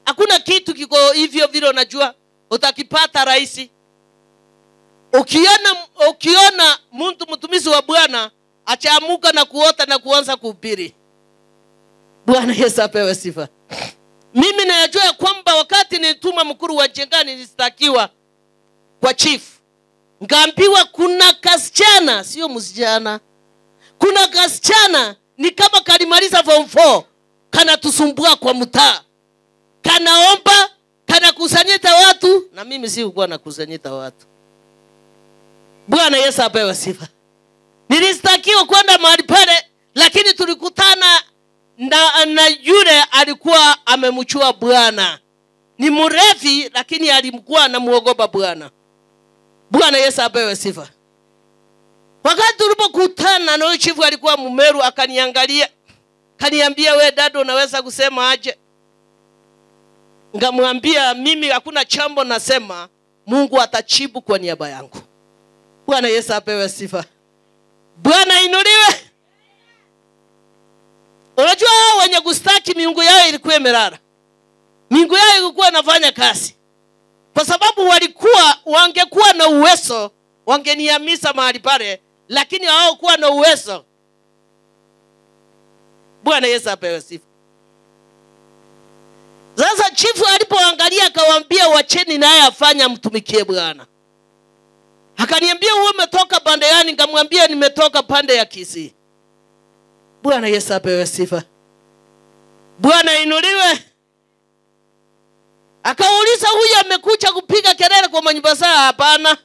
Hakuna kitu kiko hivyo vile unajua utakipata rahisi. Ukiona mtu mtumishi wa Bwana achaamuka na kuota na kuanza kuhubiri. Bwana Yesu apewe sifa. Mimi najua kwamba wakati nilituma mkuru wa jengani nilistakiwa kwa chief. Ngaambiwa kuna kasichana, sio msijana. Kuna kasichana ni kama kalimaliza form 4, kana tusumbua kwa mtaa. Kanaomba, kana kusanyita watu, na mimi si kuwa na kusanyita watu. Bwana Yesu apewe sifa. Nilistakiwa kwenda mahali pale, lakini tulikutana na yule alikuwa amemchua Bwana. Ni mrefi lakini alimkuwa anamuogopa Bwana. Bwana Yesu apewe sifa. Wakati tulipokutana na chifu alikuwa Mumeru, akaniangalia. Kaniambia, we dado unaweza kusema aje? Ngamwambia mimi hakuna chambo nasema, Mungu atachibu kwa niaba yangu. Bwana Yesu apewe sifa. Bwana inuliwe. Unajua wenye kustaki miungu yao ilikuwa imelala. Miungu yao ilikuwa inafanya kazi. Kwa sababu wangekuwa na uwezo, wangenihamisa mahali pale, lakini hawakuwa na uwezo. Bwana Yesu apewe sifa. Sasa chifu alipoangalia akawaambia, wacheni naye afanya mtumikie Bwana. Akaniambia, wewe umetoka pande gani? Nikamwambia nimetoka pande ya Kisii. Bwana Yesu apewe sifa. Bwana inuliwe. Akauliza, huyu amekuja kupiga kelele kwa manyumba saa? Hapana.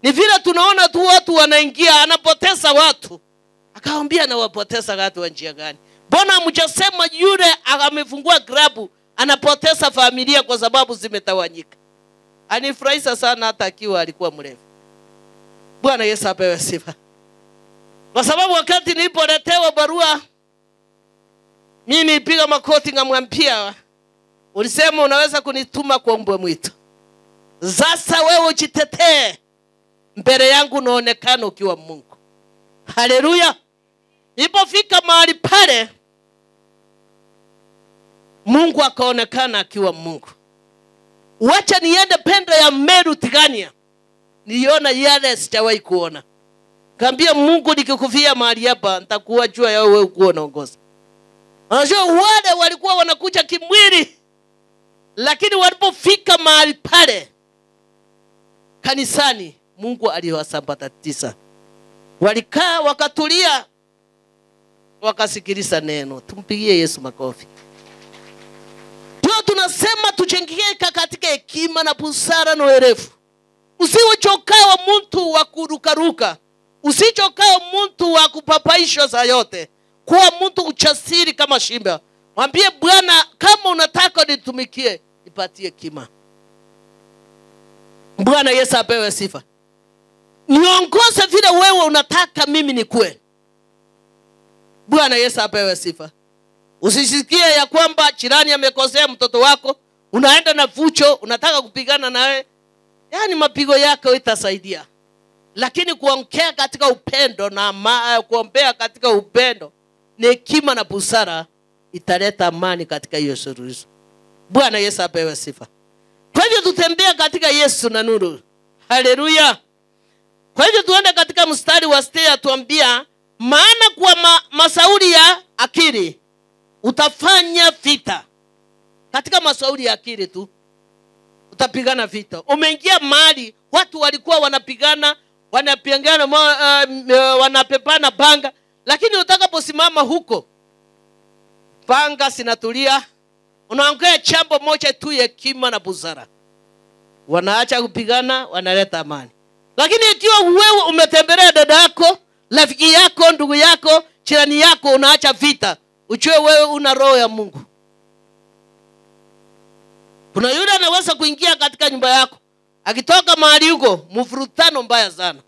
Ni vile tunaona tu watu wanaingia, anapoteza watu. Akamwambia, na wapoteza watu wa njia gani? Mbona mjasema yule amefungua grabu anapoteza familia kwa sababu zimetawanyika? Anifurahisha sana hata akiwa alikuwa mrefu. Bwana Yesu apewe sifa. Kwa sababu wakati nilipoletewa barua, mimi nilipiga makoti ngamwambia, ulisema unaweza kunituma kwa mbwa mwitu. Sasa wewe ujitetee. Mbele yangu unaonekana ukiwa Mungu. Haleluya. Nilipofika mahali pale, Mungu akaonekana akiwa Mungu. Wacha niende pendo ya Meru Tigania. Niona yale sijawahi kuona. Kaambia Mungu, nikikufia mahali hapa nitakuwa jua ya wewe uko unaongoza. Unajua wale walikuwa wanakuja kimwili, lakini walipofika mahali pale kanisani, Mungu aliwasambatatisha. Walikaa wakatulia, wakasikiliza neno. Tumpigie Yesu makofi. Tunasema tujengeke katika hekima na busara na uerevu. Usiwe chokawa mtu wa kurukaruka. Usichokawa mtu wa kupapaishwa za yote. Kuwa mtu uchasiri kama shimba. Mwambie Bwana, kama unataka nitumikie, nipatie hekima. Bwana Yesu apewe sifa. Niongoze vile wewe unataka mimi nikue. Bwana Yesu apewe sifa. Usisikie ya kwamba jirani amekosea mtoto wako, unaenda na fucho, unataka kupigana naye. Yaani mapigo yako itasaidia. Lakini kuongea katika upendo na kuombea katika upendo ni hekima na busara, italeta amani katika hiyo suluhisho. Bwana Yesu apewe sifa. Kwa hivyo tutembea katika Yesu na nuru. Haleluya. Kwa hivyo tuende katika mstari wa 6, atuambia, maana kwa masauri ya akili utafanya vita. Katika masauri ya akili tu utapigana vita. Umeingia mahali watu walikuwa wanapigana, wanapepana banga, lakini utakaposimama huko, banga sinatulia, unaongea jambo moja tu, hekima na busara. Wanaacha kupigana, wanaleta amani. Lakini ikiwa wewe umetembelea dada yako, rafiki yako, ndugu yako, jirani yako, unaacha vita, ujue wewe una roho ya Mungu. Kuna yule anaweza kuingia katika nyumba yako, akitoka mahali huko, mvurutano mbaya sana.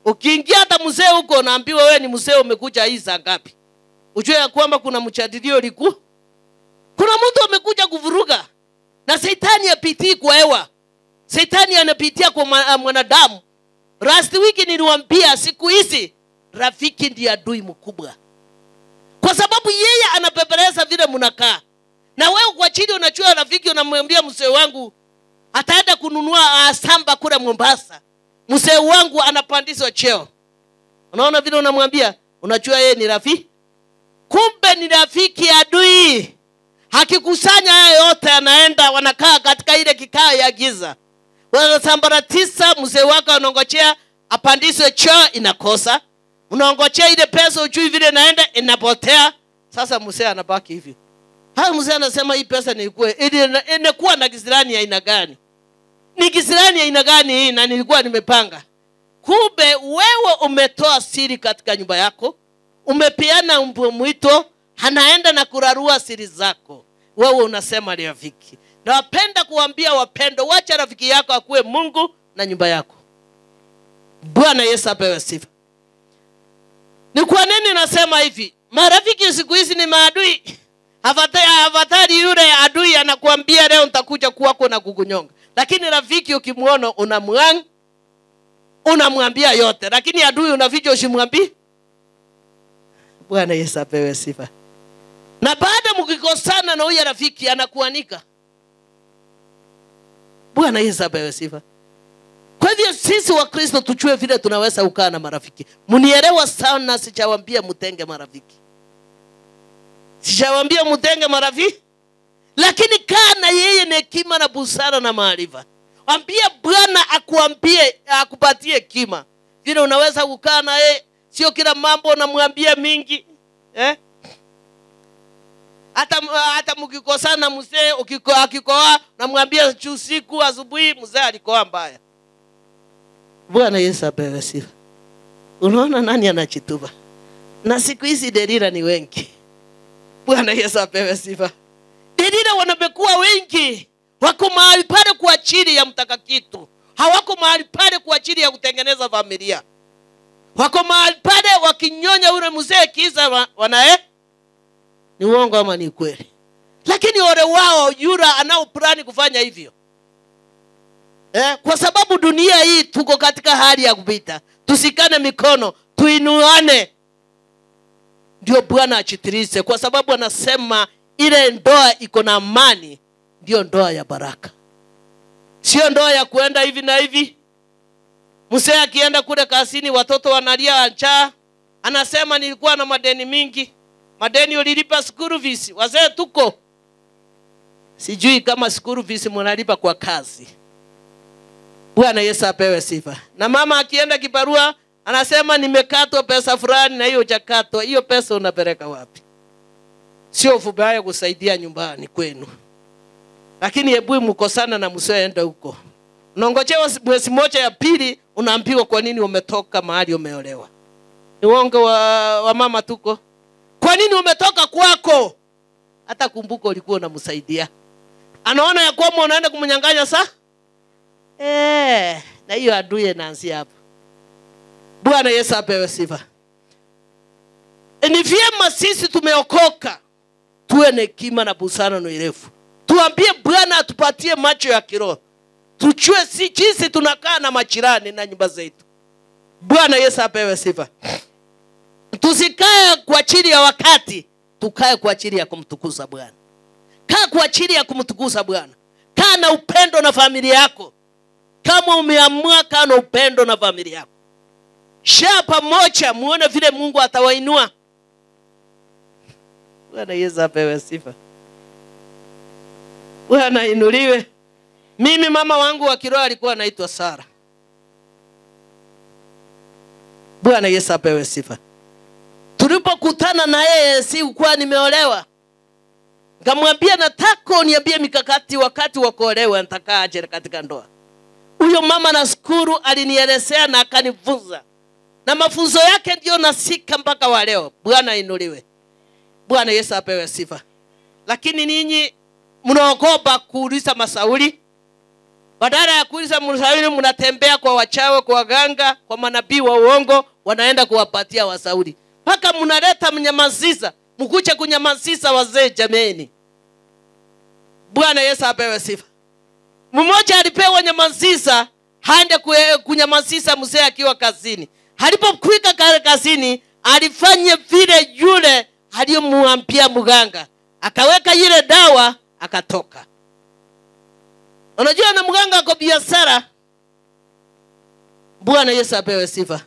Ukiingia hata mzee huko, naambiwa wewe ni mzee, umekuja hii saa ngapi? Ujue ya kwamba kuna mjadilio liku. Kuna mtu amekuja kuvuruga, na Shetani apitii kwa hewa. Shetani anapitia kwa mwanadamu. Last week niliwaambia siku hizi rafiki ndiye adui mkubwa. Kwa sababu yeye anapepeleza vile mnakaa. Na wewe kwa chini unachua rafiki, unamwambia mzee wangu ataenda kununua samba kule Mombasa. Mzee wangu anapandishwa cheo. Unaona vile unamwambia, unachua yeye ni rafiki. Kumbe ni rafiki adui. Hakikusanya haya yote, anaenda wanakaa katika ile kikao ya giza. Wanasambaratisha mzee wako, unangojea apandishwe cheo, inakosa. Unaongojea ile pesa ujui vile naenda, inapotea. Sasa mzee anabaki hivi. Haya mzee anasema hii pesa nilikuwa inakuwa na kisirani ya aina gani? Ni kisirani ya aina gani hii na nilikuwa nimepanga? Kumbe wewe umetoa siri katika nyumba yako. Umepeana mwito, anaenda na kurarua siri zako. Wewe unasema ni rafiki. Na wapenda kuambia wapendo, wacha rafiki yako akuwe Mungu na nyumba yako. Bwana Yesu apewe sifa. Ni kwa nini nasema hivi? Marafiki siku hizi ni maadui. Avatari yule adui anakuambia leo nitakuja kwako na kukunyonga. Lakini rafiki ukimuona unamwambia yote. Lakini adui unaficha usimwambie. Bwana Yesu apewe sifa. Na baada mkikosana na huyo rafiki anakuanika. Bwana Yesu apewe sifa. Kwa hivyo sisi wa Kristo tujue vile tunaweza kukaa na marafiki. Mnielewa sana, sijawaambia mtenge marafiki. Sijawaambia mtenge marafiki. Lakini kaa na yeye na hekima na busara na maarifa. Ambia Bwana akuambie, akupatie hekima. Vile unaweza kukaa na yeye, sio kila mambo unamwambia mingi. Hata mkikosana mzee akikoa namwambia usiku asubuhi mzee alikoa mbaya. Bwana Yesu apewe sifa. Unaona nani anachituba? Na siku hizi Delila ni wengi. Bwana Yesu apewe sifa. Delila wanabekuwa wengi. Wako mahali pale kwa ajili ya mtaka kitu. Hawako mahali pale kwa ajili ya kutengeneza familia. Wako mahali pale wakinyonya ule mzee kiza wanae. Ni uongo ama ni kweli? Lakini ole wao yule anao plani kufanya hivyo. Kwa sababu dunia hii tuko katika hali ya kupita. Tusikane mikono, tuinuane. Ndio Bwana achitirise, kwa sababu anasema ile ndoa iko na amani ndio ndoa ya baraka. Sio ndoa ya kuenda hivi na hivi. Mzee akienda kule kazini watoto wanalia njaa, anasema nilikuwa na madeni mingi. Madeni ulilipa school fees. Wazee tuko. Sijui kama school fees mnalipa kwa kazi. Bwana Yesu apewe sifa. Na mama akienda kibarua anasema nimekatwa pesa fulani na hiyo hujakatwa. Hiyo pesa unapeleka wapi? Sio vibaya kusaidia nyumbani kwenu. Lakini hebu mkosana na msee aende huko. Unaongojea mwezi mmoja ya pili unaambiwa kwa nini umetoka mahali umeolewa. Ni uongo wa mama tuko. Kwa nini umetoka kwako? Hata kumbuka ulikuwa unamsaidia. Anaona ya kwamba unaenda kumnyang'anya saa? Na hiyo adui anaanzia hapo. Bwana Yesu apewe sifa. Ni vyema sisi tumeokoka tuwe na hekima na busara na urefu. Tuambie Bwana atupatie macho ya kiroho. Tujue si jinsi tunakaa na majirani na nyumba zetu. Bwana Yesu apewe sifa. Tusikae kwa ajili ya wakati, tukae kwa ajili ya kumtukuza Bwana. Kaa kwa ajili ya kumtukuza Bwana. Kaa na upendo na familia yako. Kama umeamua kaa na upendo na familia yako. Share pamoja, muone vile Mungu atawainua. Bwana Yesu apewe sifa. Bwana inuliwe. Mimi mama wangu wa kiroho alikuwa anaitwa Sara. Bwana Yesu apewe sifa. Tulipokutana na yeye sikuwa nimeolewa. Nikamwambia nataka uniambie mikakati wakati wa kuolewa nitakaa aje katika ndoa. Huyo mama nashukuru alinielezea na akanifunza. Na mafunzo yake ndio nasika mpaka wa leo. Bwana inuliwe. Bwana Yesu apewe sifa. Lakini ninyi mnaogopa kuuliza masauli. Badala ya kuuliza masauli mnatembea kwa wachawi, kwa waganga, kwa manabii wa uongo, wanaenda kuwapatia wasauli. Paka mnaleta mnyamaziza, mkuche kunyamaziza wazee jameni. Bwana Yesu apewe sifa. Mmoja alipewa nyamazisa, haende kunyamazisa mzee akiwa kazini. Alipofika kazini, alifanya vile yule aliyomwambia mganga. Akaweka ile dawa, akatoka. Unajua na mganga kwa biashara. Bwana Yesu apewe sifa.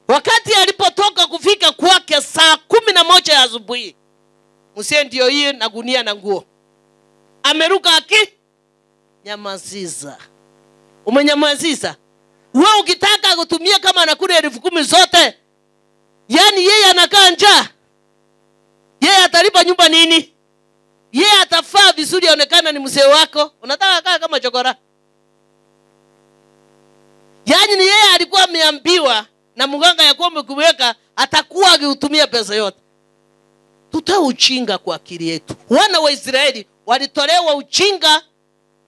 Wakati alipotoka kufika kwake saa 11 ya asubuhi, mzee ndio yeye na gunia na nguo. Ameruka nyamaziza. Umenyamaziza. Wewe ukitaka kutumia kama anakula 10,000 zote, yani yeye anakaa njaa, yeye atalipa nyumba nini? Yeye atafaa vizuri aonekana ni mzee wako. Unataka kaa kama chokora? Yani ni yeye alikuwa ameambiwa na mganga ya kwamba kuweka atakuwa akitumia pesa yote. Tutoe ujinga kwa akili yetu. Wana wa Israeli walitolewa ujinga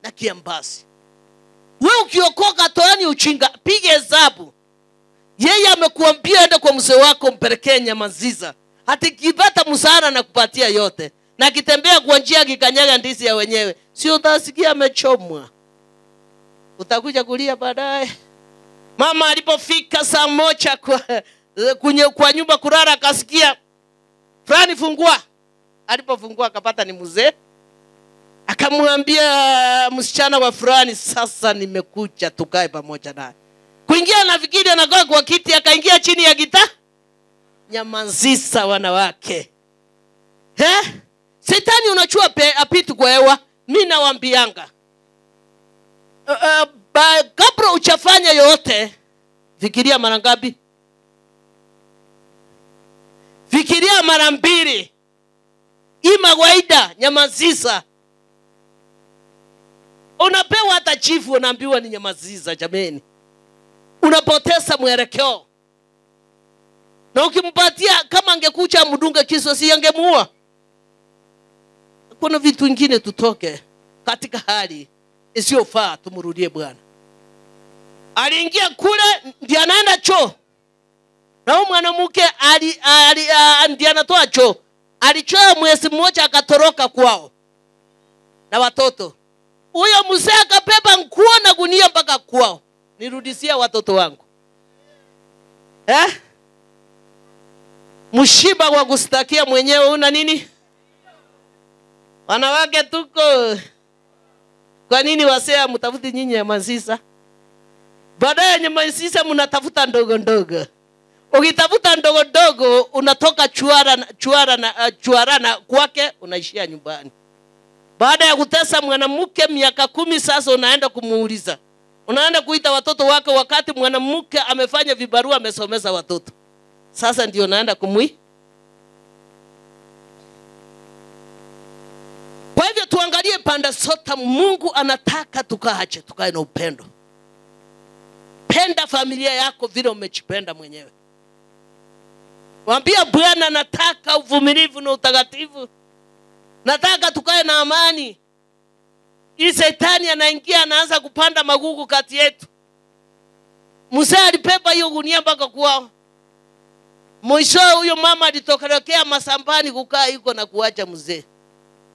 na kiambazi. Wewe ukiokoka toani ujinga, piga hesabu. Yeye amekuambia enda kwa mzee wako mpelekee nyamaziza. Hata kipata msara na kupatia yote. Na kitembea kwa njia kikanyaga ndizi ya wenyewe, sio utasikia amechomwa. Utakuja kulia baadaye. Mama alipofika saa 1 kwa nyumba kulala akasikia fulani fungua. Alipofungua akapata ni mzee. Akamwambia msichana wa fulani, sasa nimekuja tukae pamoja naye. Kuingia nafikiri anakaa kwa kiti, akaingia chini ya gita. Nyamazisa wanawake. Shetani unachua apitu kwa hewa. Mimi nawaambianga, kabla uchafanya yote, fikiria mara ngapi? Fikiria mara 2. Ima waida nyamazisa. Unapewa hata chifu unaambiwa ni nyamaziza jameni. Unapoteza mwelekeo. Na ukimpatia kama angekucha mdunga kiso si angemuua. Kuna vitu vingine tutoke katika hali isiyofaa, tumrudie Bwana. Aliingia kule ndiye anaenda choo. Na huyu mwanamke ndiye anatoa choo. Alichoa mwezi mmoja akatoroka kwao na watoto. Huyo mzee akabeba nguo na gunia mpaka kwao. Nirudishia watoto wangu. Mshiba wa kustakia mwenyewe una nini? Wanawake tuko. Kwa nini wasea mtafuti nyinyi nyamazisa? Baadaye nyamazisa mnatafuta ndogo ndogo. Ukitafuta ndogo ndogo unatoka chuara kwake unaishia nyumbani. Baada ya kutesa mwanamke miaka 10 sasa unaenda kumuuliza. Unaenda kuita watoto wako wakati mwanamke amefanya vibarua amesomeza watoto. Sasa ndio unaenda kumwi. Kwa hivyo tuangalie pande zote. Mungu anataka tukae na upendo. Penda familia yako vile umejipenda mwenyewe. Waambia Bwana nataka uvumilivu na utakatifu. Nataka tukae na amani. Hii Shetani anaingia anaanza kupanda magugu kati yetu. Mzee alipepa hiyo gunia mpaka kwao. Mwisho huyo mama alitokelekea masambani kukaa yuko na kuacha mzee.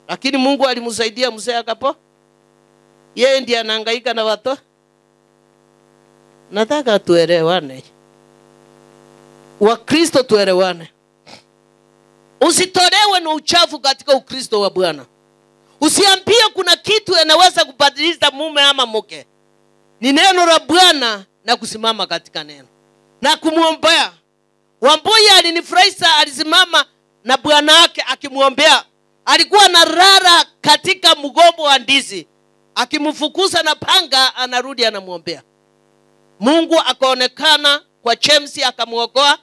Lakini Mungu alimsaidia mzee akapo. Yeye ndiye anahangaika na watoto. Nataka tuelewane. Wakristo tuelewane. Usitolewe na uchafu katika Ukristo wa Bwana. Usiambie kuna kitu yanaweza kubadilisha mume ama mke. Ni neno la Bwana na kusimama katika neno. Na kumuombea. Wambui alinifurahisha, alisimama na bwana wake akimuombea. Alikuwa na rara katika mgombo wa ndizi. Akimfukuza na panga anarudi anamuombea. Mungu akaonekana kwa James akamuokoa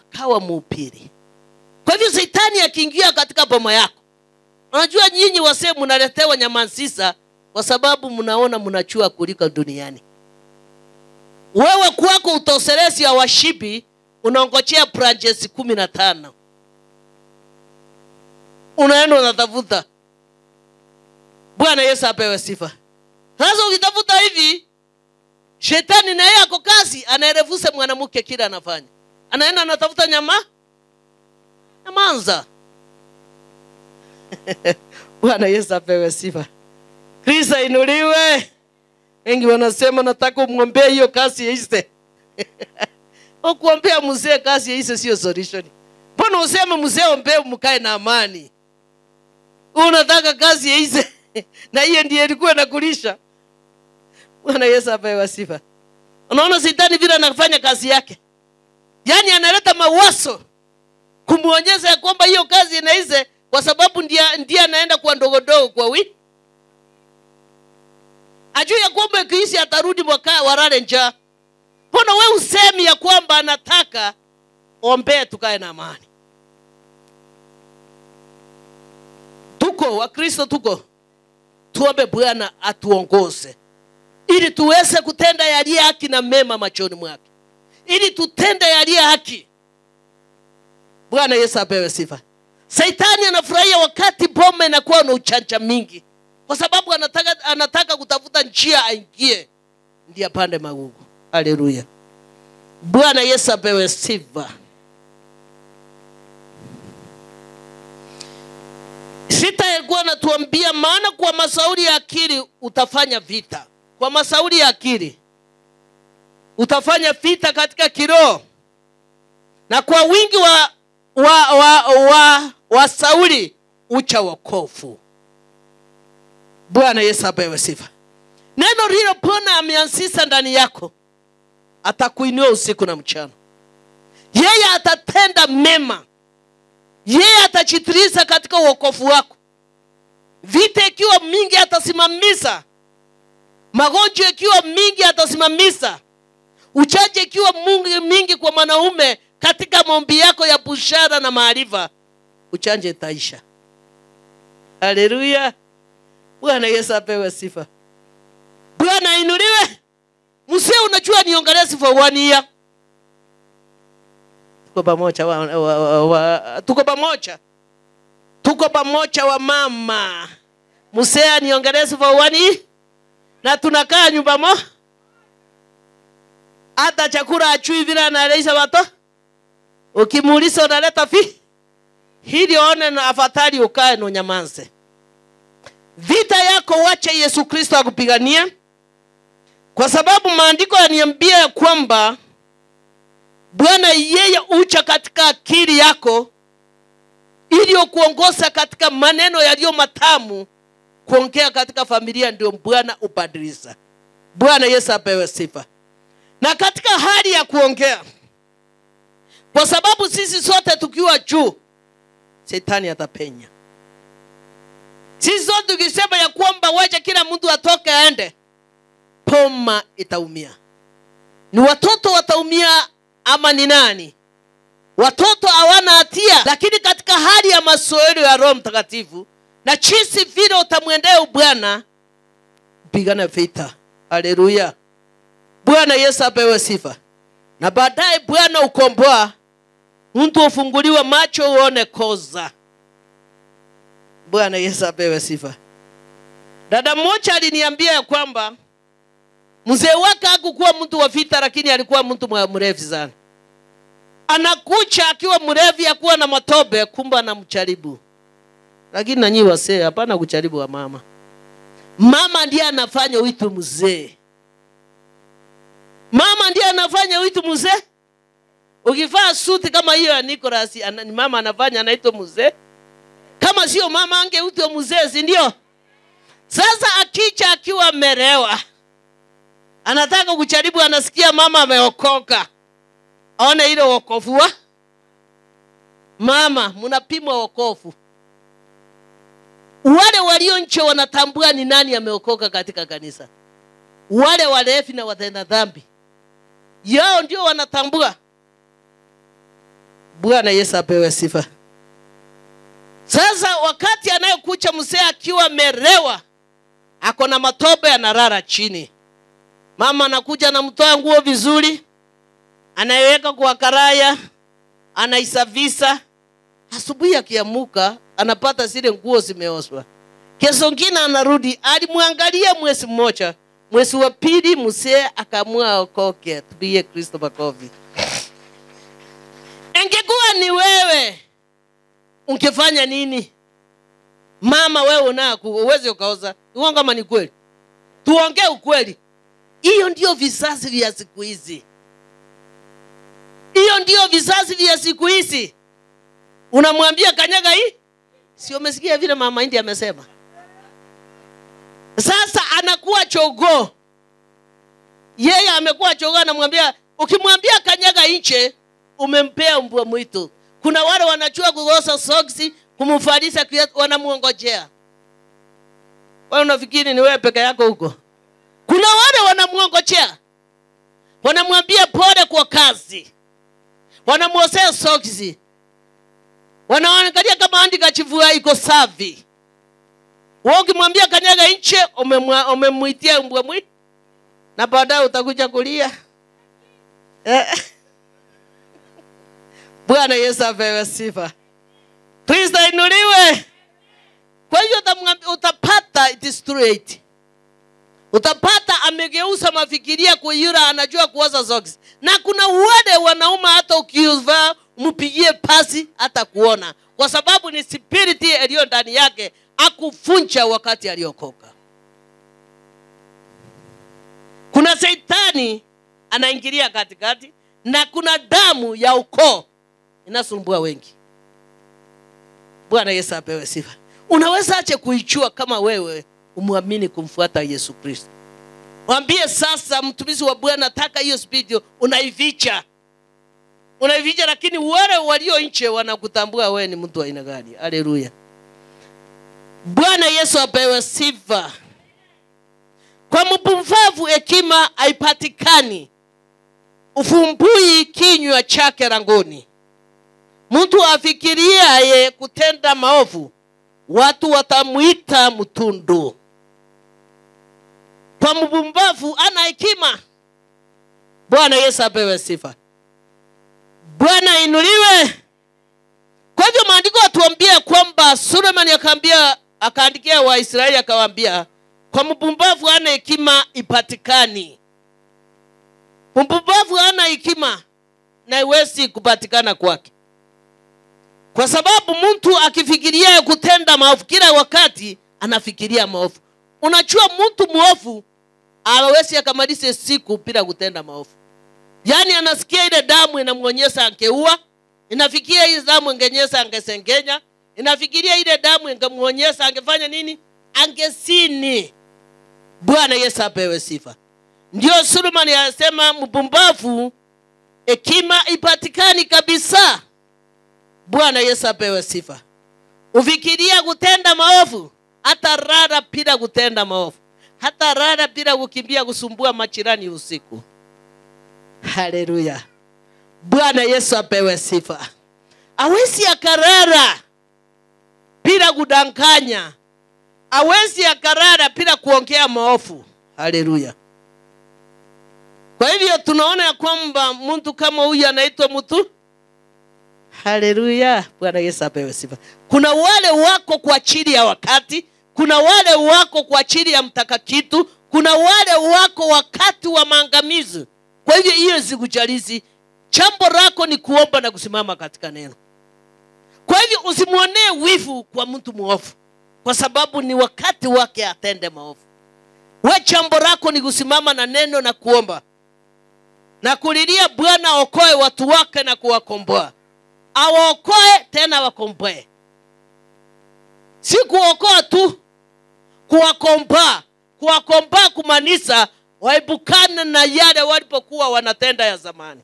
akawa mhubiri. Kwa hivyo Shetani akiingia katika boma yako. Unajua nyinyi wasee mnaletewa nyamazisa kwa sababu mnaona mnachua kuliko duniani. Wewe kwako utoselezi ya washibi unaongojea branches 15. Unaenda unatafuta. Bwana Yesu apewe sifa. Sasa ukitafuta hivi Shetani na yeye ako kazi anaerefusha mwanamke kila anafanya. Anaenda anatafuta nyamanza. Bwana Yesu apewe sifa. Kristo inuliwe. Wengi wanasema nataka umwombee hiyo kazi iishe. Kuombea mzee kazi iishe sio solution. Mbona useme mzee ombee mkae na amani? Unataka kazi iishe na hiyo ndiyo ilikuwa inakulisha. Bwana Yesu apewe sifa. Unaona Shetani vile anafanya kazi yake. Yaani analeta mawazo kumuonyesha kwamba hiyo kazi inaisha kwa sababu ndiye anaenda kwa ndogo kwa wiki. Ajua ya kwamba kiisi atarudi mwaka warare njaa. Mbona wewe usemi ya kwamba anataka ombee tukae na amani? Tuko wa Kristo tuko. Tuombe Bwana atuongoze ili tuweze kutenda yaliyo haki na mema machoni mwake. Ili tutende yaliyo haki. Bwana Yesu apewe sifa. Shetani anafurahia wakati boma inakuwa na uchanja mingi. Kwa sababu anataka kutafuta njia aingie ndiye pande magugu. Haleluya. Bwana Yesu apewe sifa. Sitakuwa natuambia maana kwa masauri ya akili utafanya vita. Kwa masauri ya akili utafanya vita katika kiroho. Na kwa wingi wa sauli ucha wokovu. Bwana Yesu apewe sifa. Neno hilo Bwana ameanzisha ndani yako. Atakuinua usiku na mchana. Yeye atatenda mema. Yeye atachitiriza katika wokovu wako. Vita ikiwa mingi atasimamisha. Magonjwa ikiwa mingi atasimamisha. Uchache ikiwa mingi kwa mwanaume katika maombi yako ya bushara na maarifa, uchanje itaisha. Haleluya. Bwana Yesu apewe sifa. Bwana inuliwe. Msee unajua niongelee sifa wania. Tuko pamoja. Tuko pamoja wa mama. Msee niongelee sifa wani. Na tunakaa nyumba mo. Hata chakula achui vile analisha watu. Ukimuuliza unaleta fi. Hili one na afadhali ukae na unyamaze. Vita yako wacha Yesu Kristo akupigania. Kwa sababu maandiko yananiambia ya kwamba Bwana yeye ucha katika akili yako ili kuongoza katika maneno yaliyo matamu, kuongea katika familia ndio Bwana ubadilisha. Bwana Yesu apewe sifa. Na katika hali ya kuongea, kwa sababu sisi sote tukiwa juu, Shetani atapenya. Sisi sote tukisema ya kwamba wacha kila mtu atoke aende, poma itaumia. Ni watoto wataumia ama ni nani? Watoto hawana hatia, lakini katika hali ya masoelo ya Roho Mtakatifu na jinsi vile utamwendea Bwana, pigana vita. Haleluya. Bwana Yesu apewe sifa. Na baadaye Bwana ukomboa, mtu ufunguliwa macho uone koza. Bwana Yesu apewe sifa. Dada mmoja aliniambia ya kwamba mzee wake hakukuwa mtu wa vita, lakini alikuwa mtu mrefu sana. Anakucha akiwa mrefu akuwa na matobe, kumba na mcharibu. Lakini nanyi wasee hapana kucharibu wa mama. Mama ndiye anafanya uitu mzee. Mama ndiye anafanya uitu mzee. Ukivaa suti kama hiyo ya Nicholas, mama anafanya anaitwa mzee. Kama sio mama angeuitwa mzee, si ndio? Sasa akicha akiwa merewa, anataka kucharibu, anasikia mama ameokoka. Aone ile wokovu wa mama, mnapimwa wokovu. Wale walio nje wanatambua ni nani ameokoka katika kanisa. Wale walevi na watenda dhambi, yao ndio wanatambua. Bwana Yesu apewe sifa. Sasa wakati anayokucha mzee akiwa merewa, ako na matobe analala chini. Mama anakuja anamtoa nguo vizuri, anaiweka kwa karaya, anaisafisha. Asubuhi akiamuka anapata zile nguo zimeoshwa. Kesho ngine anarudi, alimwangalia mwezi mmoja. Mwezi wa pili mzee akaamua aokoke. Tupigie Kristo makofi. Ingekuwa ni wewe, ungefanya nini? Mama wewe unako uweze ukaoza. Uongo kama ni kweli. Tuongee ukweli. Hiyo ndio vizazi vya siku hizi. Hiyo ndio vizazi vya siku hizi. Unamwambia kanyaga hii? Sio umesikia vile mama Indi amesema. Sasa anakuwa chogo. Yeye amekuwa chogo, anamwambia ukimwambia kanyaga nje umempea mbwa mwitu. Kuna wale wanachua kugosa soksi kumfadisha wanamuongojea. Wewe unafikiri ni wewe peke yako huko? Kuna wale wanamuongojea. Wanamwambia pole kwa kazi. Wanamuosea soksi. Wanaangalia kama andika chivua iko safi. Wewe ukimwambia kanyaga nje umemuitia mbwa mwitu. Na baadaye utakuja kulia. Bwana Yesu apewe sifa. Kristo inuliwe. Kwa hiyo utapata it is straight. Utapata amegeuza mafikiria kwa yule anajua kuoza socks. Na kuna wale wanaume hata ukivaa mpigie pasi hata kuona. Kwa sababu ni spirit iliyo ndani yake akufunja wakati aliokoka. Kuna Shetani anaingilia katikati na kuna damu ya ukoo inasumbua wengi. Bwana Yesu apewe sifa. Unaweza aje kuichua kama wewe umuamini kumfuata Yesu Kristo? Mwambie sasa mtumishi wa Bwana nataka hiyo spirit unaificha. Unaificha lakini wale walio nje wanakutambua wewe ni mtu wa aina gani. Haleluya. Bwana Yesu apewe sifa. Kwa mpumbavu hekima haipatikani. Ufumbui kinywa chake langoni. Mtu afikiriaye kutenda maovu, watu watamuita mtundu. Kwa mpumbavu ana hekima. Bwana Yesu apewe sifa. Bwana inuliwe. Kwa hivyo maandiko yatuambia kwamba Sulemani akaandikia Waisraeli akawaambia kwa mpumbavu ana hekima ipatikani. Mpumbavu ana hekima na haiwezi kupatikana kwake. Kwa sababu mtu akifikiria kutenda maovu kila wakati anafikiria maovu. Unajua mtu muovu hawezi akamaliza siku bila kutenda maovu. Yaani anasikia ile damu inamuonyesha angeua, inafikiria ile damu ingenyesha angesengenya, inafikiria ile damu ingemuonyesha angefanya nini? Angesini. Bwana Yesu apewe sifa. Ndio Sulemani anasema mpumbavu hekima ipatikani kabisa. Bwana Yesu apewe sifa. Ufikiria kutenda maovu, hata rara bila kutenda maovu. Hata rara bila kukimbia kusumbua majirani usiku. Haleluya. Bwana Yesu apewe sifa. Hawezi akarara bila kudanganya. Hawezi akarara bila kuongea maovu. Haleluya. Kwa hivyo tunaona kwamba mtu kama huyu anaitwa mtu. Haleluya. Bwana Yesu apewe sifa. Kuna wale wako kwa ajili ya wakati, kuna wale wako kwa ajili ya mtaka kitu, kuna wale wako wakati wa maangamizi. Kwa hivyo hiyo sikujalizi. Jambo lako ni kuomba na kusimama katika neno. Kwa hivyo usimuonee wivu kwa mtu muovu, kwa sababu ni wakati wake atende maovu. Wewe jambo lako ni kusimama na neno na kuomba. Na kulilia Bwana okoe watu wake na kuwakomboa. Awaokoe tena wakomboe. Si kuokoa tu, kuwakomboa. Kuwakomboa kumaanisha waepukane na yale walipokuwa wanatenda ya zamani.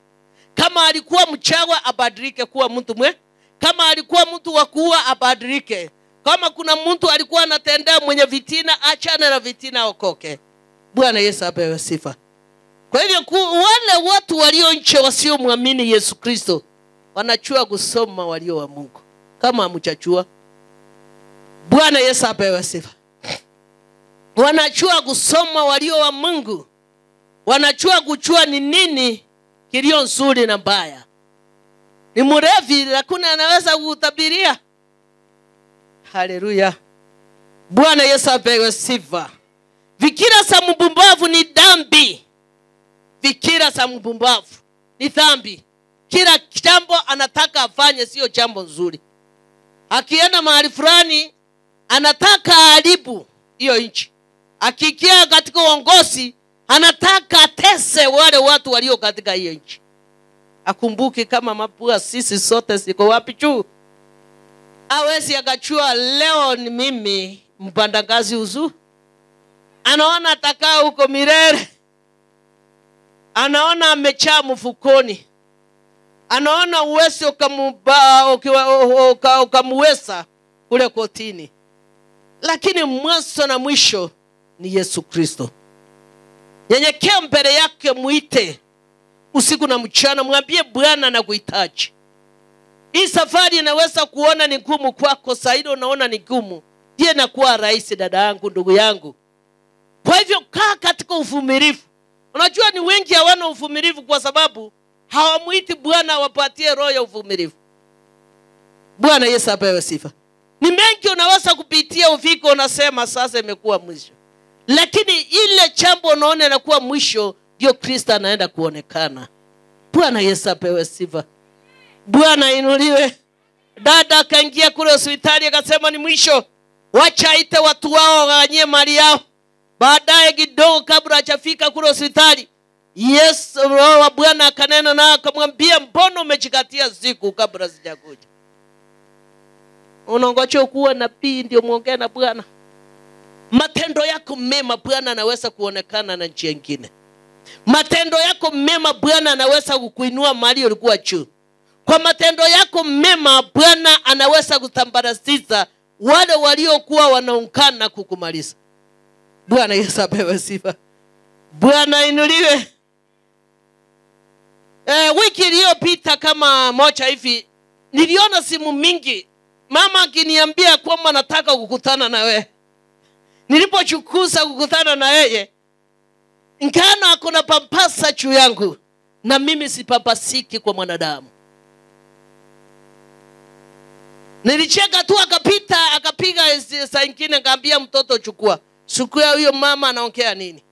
Kama alikuwa mchawa abadilike kuwa mtu mwe. Kama alikuwa mtu wa kuua abadilike. Kama kuna mtu alikuwa anatendea mwenye vitina, achana na vitina okoke. Bwana Yesu apewe sifa. Kwa hivyo wale watu walio nje wasio muamini Yesu Kristo wanachua kusoma walio wa Mungu. Kama hamchachua. Bwana Yesu apewe sifa. Wanachua kusoma walio wa Mungu. Wanachua kuchua ni nini kilio nzuri na mbaya. Ni mrevi lakini anaweza kutabiria. Haleluya. Bwana Yesu apewe sifa. Fikira za mpumbavu ni dhambi. Fikira za mpumbavu ni dhambi. Kila jambo anataka afanye sio jambo nzuri. Akienda mahali fulani anataka haribu hiyo nchi. Akikia katika uongozi, anataka atese wale watu walio katika hiyo nchi. Akumbuke kama mapua sisi sote siko wapi juu. Hawezi akachua leo ni mimi mpanda ngazi uzu. Anaona atakaa huko milele. Anaona amechaa mfukoni. Anaona uwezi ukamuweza kule kotini. Lakini mwanzo na mwisho ni Yesu Kristo. Nyenyekea mbele yake, muite usiku na mchana, mwambie Bwana nakuhitaji. Hii safari inaweza kuona ni ngumu kwako, sasa unaona ni ngumu. Ndiye nakuwa rahisi, dada yangu, ndugu yangu. Kwa hivyo kaa katika uvumilivu. Unajua ni wengi hawana uvumilivu kwa sababu hawamuiti Bwana awapatie roho ya uvumilivu. Bwana Yesu apewe sifa. Ni mengi unaweza kupitia ufiko unasema sasa imekuwa mwisho. Lakini ile jambo unaona inakuwa mwisho ndio Kristo anaenda kuonekana. Bwana Yesu apewe sifa. Bwana inuliwe. Dada akaingia kule hospitali akasema ni mwisho. Wacha aite watu wao waganyie mali yao. Baadaye kidogo kabla hajafika kule hospitali, Yesu roho wa Bwana akanena na akamwambia, mbona umejikatia siku kabla sijakuja? Unangoja kuwa nabii ndio muongee na Bwana? Matendo yako mema Bwana anaweza kuonekana na njia nyingine. Matendo yako mema Bwana anaweza kukuinua mahali ulikuwa juu. Kwa matendo yako mema Bwana anaweza kutambarasiza wale waliokuwa wanaungana kukumaliza. Bwana Yesu apewe sifa. Bwana inuliwe. Wiki iliyopita kama moja hivi niliona simu mingi. Mama akiniambia kwamba nataka kukutana na wewe. Nilipochukuza kukutana na yeye, ngana akona pampasa juu yangu, na mimi sipapasiki kwa mwanadamu. Nilicheka tu, akapita akapiga saa nyingine, akaambia mtoto chukua. Siku ya huyo mama anaongea nini?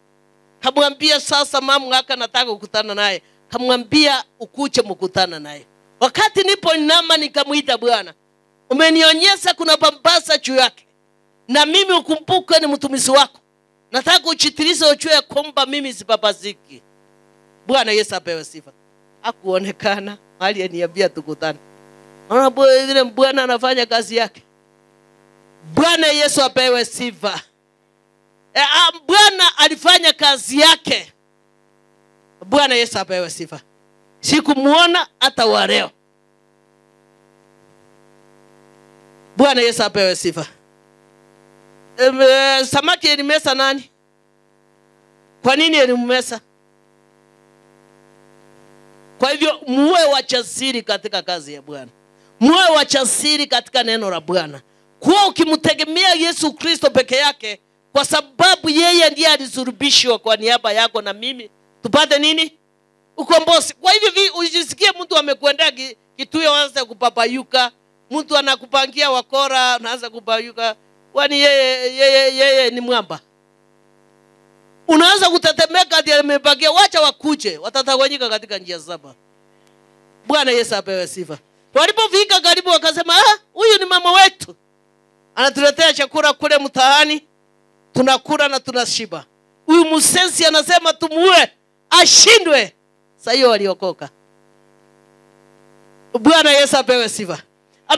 Kamwambia sasa mama haka nataka kukutana naye. Kamwambia ukuje mkutana naye. Wakati nipo inama nikamuita, Bwana umenionyesha kuna pampasa juu yake, na mimi ukumbuke ni mtumishi wako. Nataka uchitirize ujue kwamba mimi sipapasiki. Bwana Yesu apewe sifa. Hakuonekana hali aniambia tukutane. Unaona Bwana anafanya kazi yake. Bwana Yesu apewe sifa. Bwana alifanya kazi yake. Bwana Yesu apewe sifa. Sikumuona hata wa leo. Bwana Yesu apewe sifa. Samaki elimesa nani? Kwa nini elimesa? Kwa hivyo muwe wajasiri katika kazi ya Bwana. Muwe wajasiri katika neno la Bwana. Kwa ukimtegemea Yesu Kristo peke yake, kwa sababu yeye ndiye alisulubishwa kwa niaba yako na mimi, tupate nini? Ukombozi. Kwa hivyo usisikie mtu amekuendea kituyo anza kupapayuka, mtu anakupangia wakora anaanza kupayuka, kwani yeye ni mwamba. Unaanza kutetemeka ati amepangia, wacha wakuje, watatawanyika katika njia saba. Bwana Yesu apewe sifa. Walipofika karibu wakasema, huyu ni mama wetu. Anatuletea chakula kule mtaani, tunakula na tunashiba. Huyu msensi anasema tumuue, ashindwe. Sasa hiyo waliokoka. Bwana Yesu apewe sifa.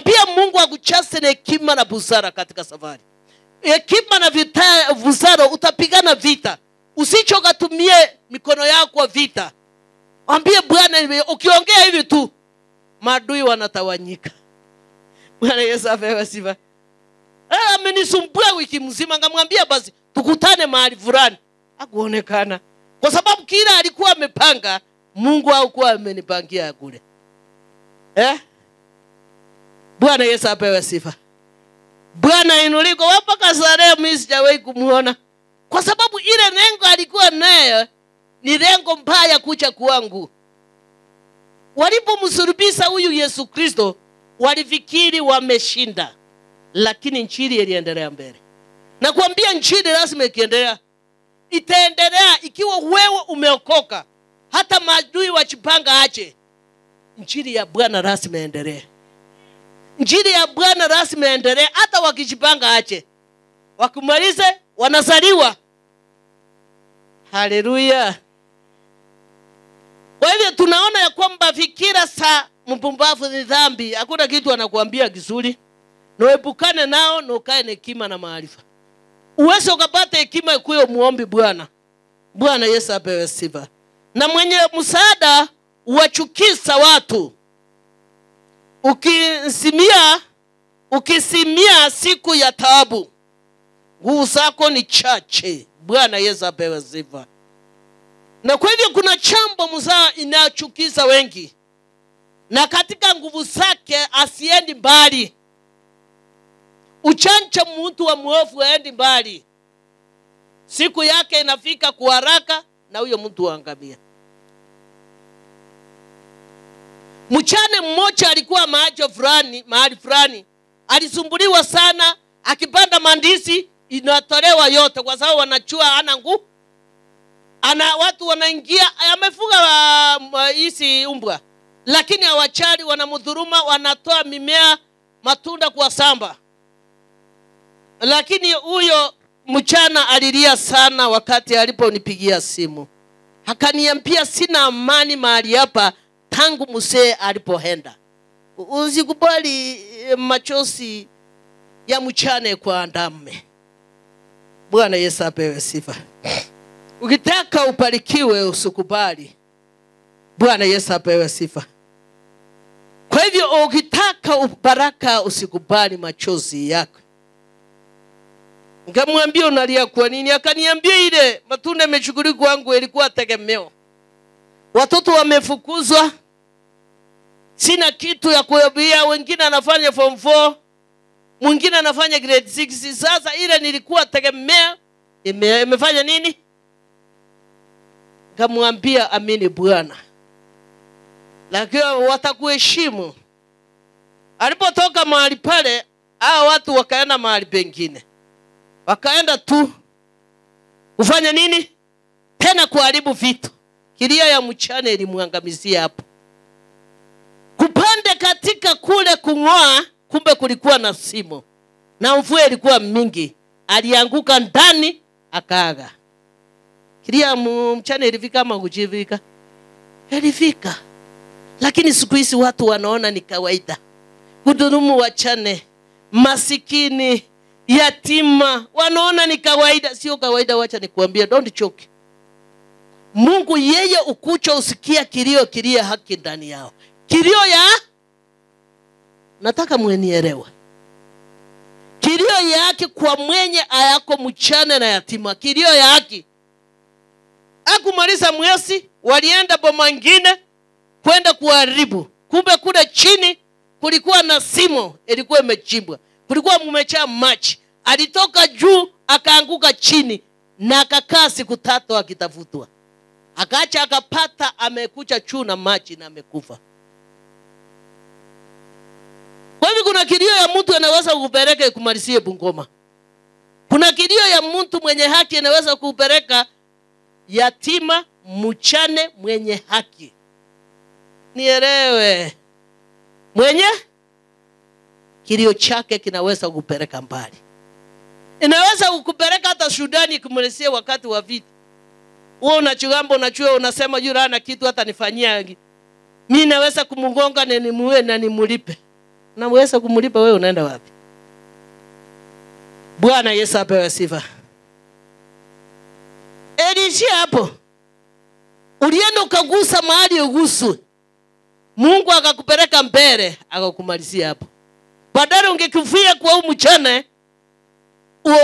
Pia Mungu akuchase na hekima na busara katika safari. Hekima na busara, utapigana vita. Usichokatumie mikono yako kwa vita. Ambie Bwana, ukiongea hivi tu maadui wanatawanyika. Bwana Yesu apewe sifa. Amenisumbua wiki mzima, ngamwambia basi tukutane mahali fulani. Hakuonekana. Kwa sababu kila alikuwa amepanga, Mungu hakuwa amenipangia kule. Bwana Yesu apewe sifa. Bwana inuliko. Wapa kasareo mimi sijawahi kumuona. Kwa sababu ile lengo alikuwa nayo ni lengo mbaya kuja kwangu. Walipomsulubisha huyu Yesu Kristo, walifikiri wameshinda. Lakini injili iliendelea mbele. Na kuambia injili lazima ikiendelea. Itaendelea ikiwa wewe umeokoka. Hata maadui wachipanga aje, injili ya Bwana lazima iendelee. Injili ya Bwana rasmi endelee, hata wakijipanga ache. Wakimalize wanazaliwa. Haleluya. Kwa hivyo tunaona ya kwamba fikira za mpumbavu ni dhambi. Hakuna kitu anakuambia kizuri. Noepukane nao, na ukae na hekima na maarifa. Uweze ukapata hekima ikuwe muombi Bwana. Bwana Yesu apewe sifa. Na mwenye msaada uwachukisa watu. Ukisimia siku ya taabu, nguvu zako ni chache. Bwana Yesu apewe sifa. Na kwa hivyo kuna chambo mzaa inachukiza wengi. Na katika nguvu zake asiendi mbali. Uchancha mtu wa muovu aendi mbali. Siku yake inafika kwa haraka na huyo mtu huangamia. Mchane mmoja alikuwa mahali fulani. Alisumbuliwa sana, akipanda mandizi inatolewa yote kwa sababu wanachua hana nguvu. Watu wanaingia, amefuga hizi umbwa. Lakini hawachali, wanamdhuruma, wanatoa mimea, matunda kwa samba. Lakini huyo mchana alilia sana wakati aliponipigia simu. Akaniambia sina amani mahali hapa tangu mzee alipoenda. Usikubali machozi ya mchana kwa ndame. Bwana Yesu apewe sifa. Ukitaka ubarikiwe usikubali. Bwana Yesu apewe sifa. Kwa hivyo ukitaka baraka usikubali machozi yako. Nikamwambia unalia kwa nini? Akaniambia ile matunda yamechukuliwa kwangu ilikuwa tegemeo. Watoto wamefukuzwa. Sina kitu ya kuambia, wengine anafanya form 4, mwingine anafanya grade 6. Sasa ile nilikuwa tegemea imefanya nini? Nikamwambia amini Bwana. Lakini watakuheshimu. Alipotoka mahali pale, hao watu wakaenda mahali pengine. Wakaenda tu kufanya nini? Tena kuharibu vitu. Kilio ya mchana ilimwangamizia hapo. Kupande katika kule kungoa, kumbe kulikuwa na simo. Na mvua ilikuwa mingi. Alianguka ndani akaaga. Kilio mchana ilifika ama kujivika? Ilifika. Lakini siku hizi watu wanaona ni kawaida. Kudhulumu wachane, masikini, yatima, wanaona ni kawaida. Sio kawaida, wacha nikuambia, don't choke. Mungu yeye ukucha usikia kilio haki ndani yao. Kilio ya nataka mwenielewa. Kilio yake kwa mwenye ayako mchane na yatima. Kilio ya haki. Hakumaliza mwezi, walienda boma nyingine kwenda kuharibu. Kumbe kule chini kulikuwa na simo ilikuwa imechimbwa. Kulikuwa mmejaa maji. Alitoka juu akaanguka chini na akakaa siku 3 akitafutwa. Akaacha akapata amekucha juu na maji na amekufa. Kwa hivyo kuna kilio ya mtu anaweza kukupeleka kumalizie Bungoma. Kuna kilio ya mtu mwenye haki anaweza kukupeleka yatima mchane mwenye haki. Nielewe. Mwenye kilio chake kinaweza kukupeleka mbali. Inaweza kukupeleka hata Sudani kumalizie wakati wa vita. Wewe unachugambo unachua unasema yule ana kitu hata nifanyia. Mimi naweza kumngonga na nimuue na nimulipe. Unaweza kumulipa wewe unaenda wapi? Bwana Yesu apewe sifa. Elishia hapo. Ulienda ukagusa mahali uguswe. Mungu akakupeleka mbele akakumalizia hapo. Badala ungekufia kwa huyu mchana,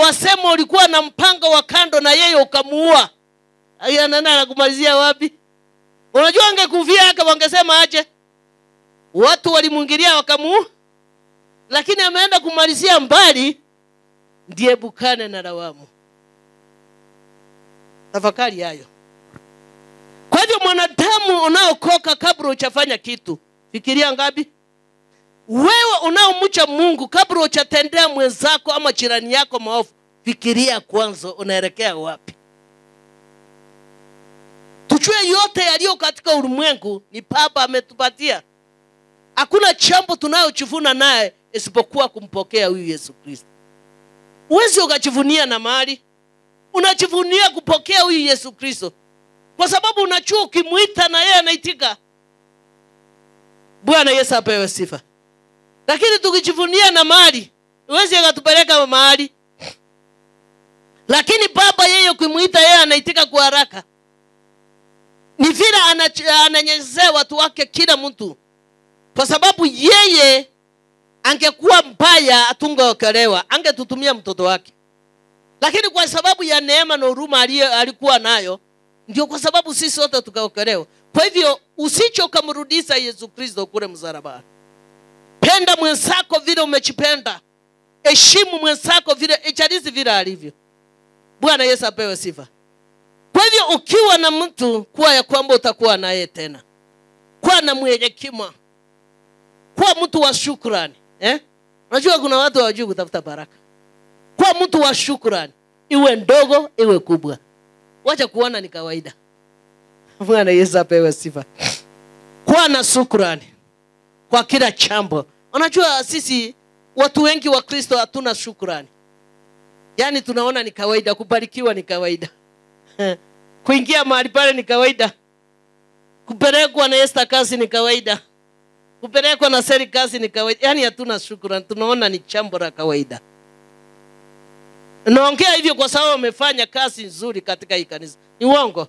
wasema ulikuwa na mpango wa kando na yeye ukamuua. Aya nani anakumalizia wapi? Unajua angekufia haka wangesema aje? Watu walimuingilia wakamuua. Lakini ameenda kumalizia mbali, ndiye bukane na lawamu. Tafakari hayo. Kwa hivyo mwanadamu unaokoka kabla hujafanya kitu, fikiria ngapi? Wewe unaomcha Mungu kabla hujatendea mwenzako ama jirani yako maovu, fikiria kwanza unaelekea wapi? Tujue yote yaliyo katika ulimwengu ni Baba ametupatia. Hakuna jambo tunayojivuna naye isipokuwa kumpokea huyu Yesu Kristo. Uwezi ukajivunia na mali, unajivunia kupokea huyu Yesu Kristo, kwa sababu unajua ukimuita na yeye anaitika. Bwana Yesu apewe sifa. Lakini tukijivunia na mali, uwezi akatupeleka mahali. Lakini Baba yeye ukimuita yeye anaitika kwa haraka. Ni vile ananyenyezea watu wake kila mtu. Kwa sababu yeye angekuwa mbaya atungeokolewa, angetutumia mtoto wake. Lakini kwa sababu ya neema na huruma alikuwa nayo, ndio kwa sababu sisi wote tukaokolewa. Kwa hivyo usicho kumrudisha Yesu Kristo kule msalabani. Penda mwenzako vile umejipenda. Heshimu mwenzako vile echalizi vile alivyo. Bwana Yesu apewe sifa. Kwa hivyo ukiwa na mtu, kuwa ya kwamba utakuwa naye tena. Kuwa na mwenye hekima. Kuwa mtu wa shukrani. Unajua kuna watu hawajui kutafuta baraka. Kuwa mtu wa shukrani. Iwe ndogo, iwe kubwa. Wacha kuona ni kawaida. Bwana Yesu apewe sifa. Kuwa na shukrani kwa kila jambo. Unajua sisi watu wengi wa Kristo hatuna shukrani. Yaani tunaona ni kawaida, kubarikiwa ni kawaida. Kuingia mahali pale ni kawaida. Kupelekwa na Esther kazi ni kawaida. Kupelekwa na Seri kazi ni kawaida. Yaani hatuna shukrani, tunaona ni jambo la kawaida. Naongea hivyo kwa sababu wamefanya kazi nzuri katika hii kanisa. Ni uongo?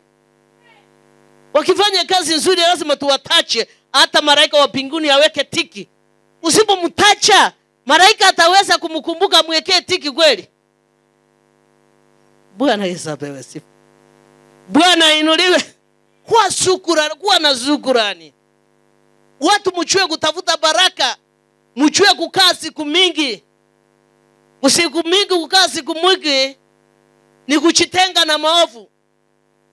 Wakifanya kazi nzuri lazima tuwatache. Hata malaika wa mbinguni aweke tiki. Usipomtacha, malaika ataweza kumkumbuka mwekee tiki kweli? Bwana Yesu apewe sifa. Bwana inuliwe. Kwa shukrani, kuwa na shukrani. Watu mchue kutafuta baraka. Mchue kukaa siku mingi. Usiku mingi kukaa siku mwingi ni kuchitenga na maovu.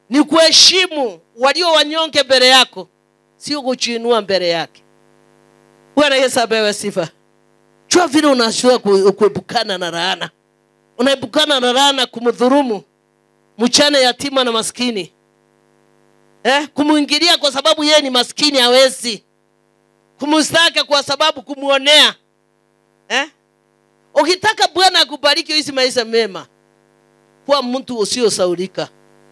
Ni kuheshimu walio wanyonge mbele yako, sio kujiinua mbele yake. Bwana Yesu apewe sifa. Jua vile unashua kuepukana na laana. Unaepukana na laana kumdhulumu mchane yatima na maskini. Kumuingilia kwa sababu yeye ni maskini hawezi. Kumustaka kwa sababu kumuonea. Ukitaka Bwana akubariki hizi maisha mema, kuwa mtu usiosaulika,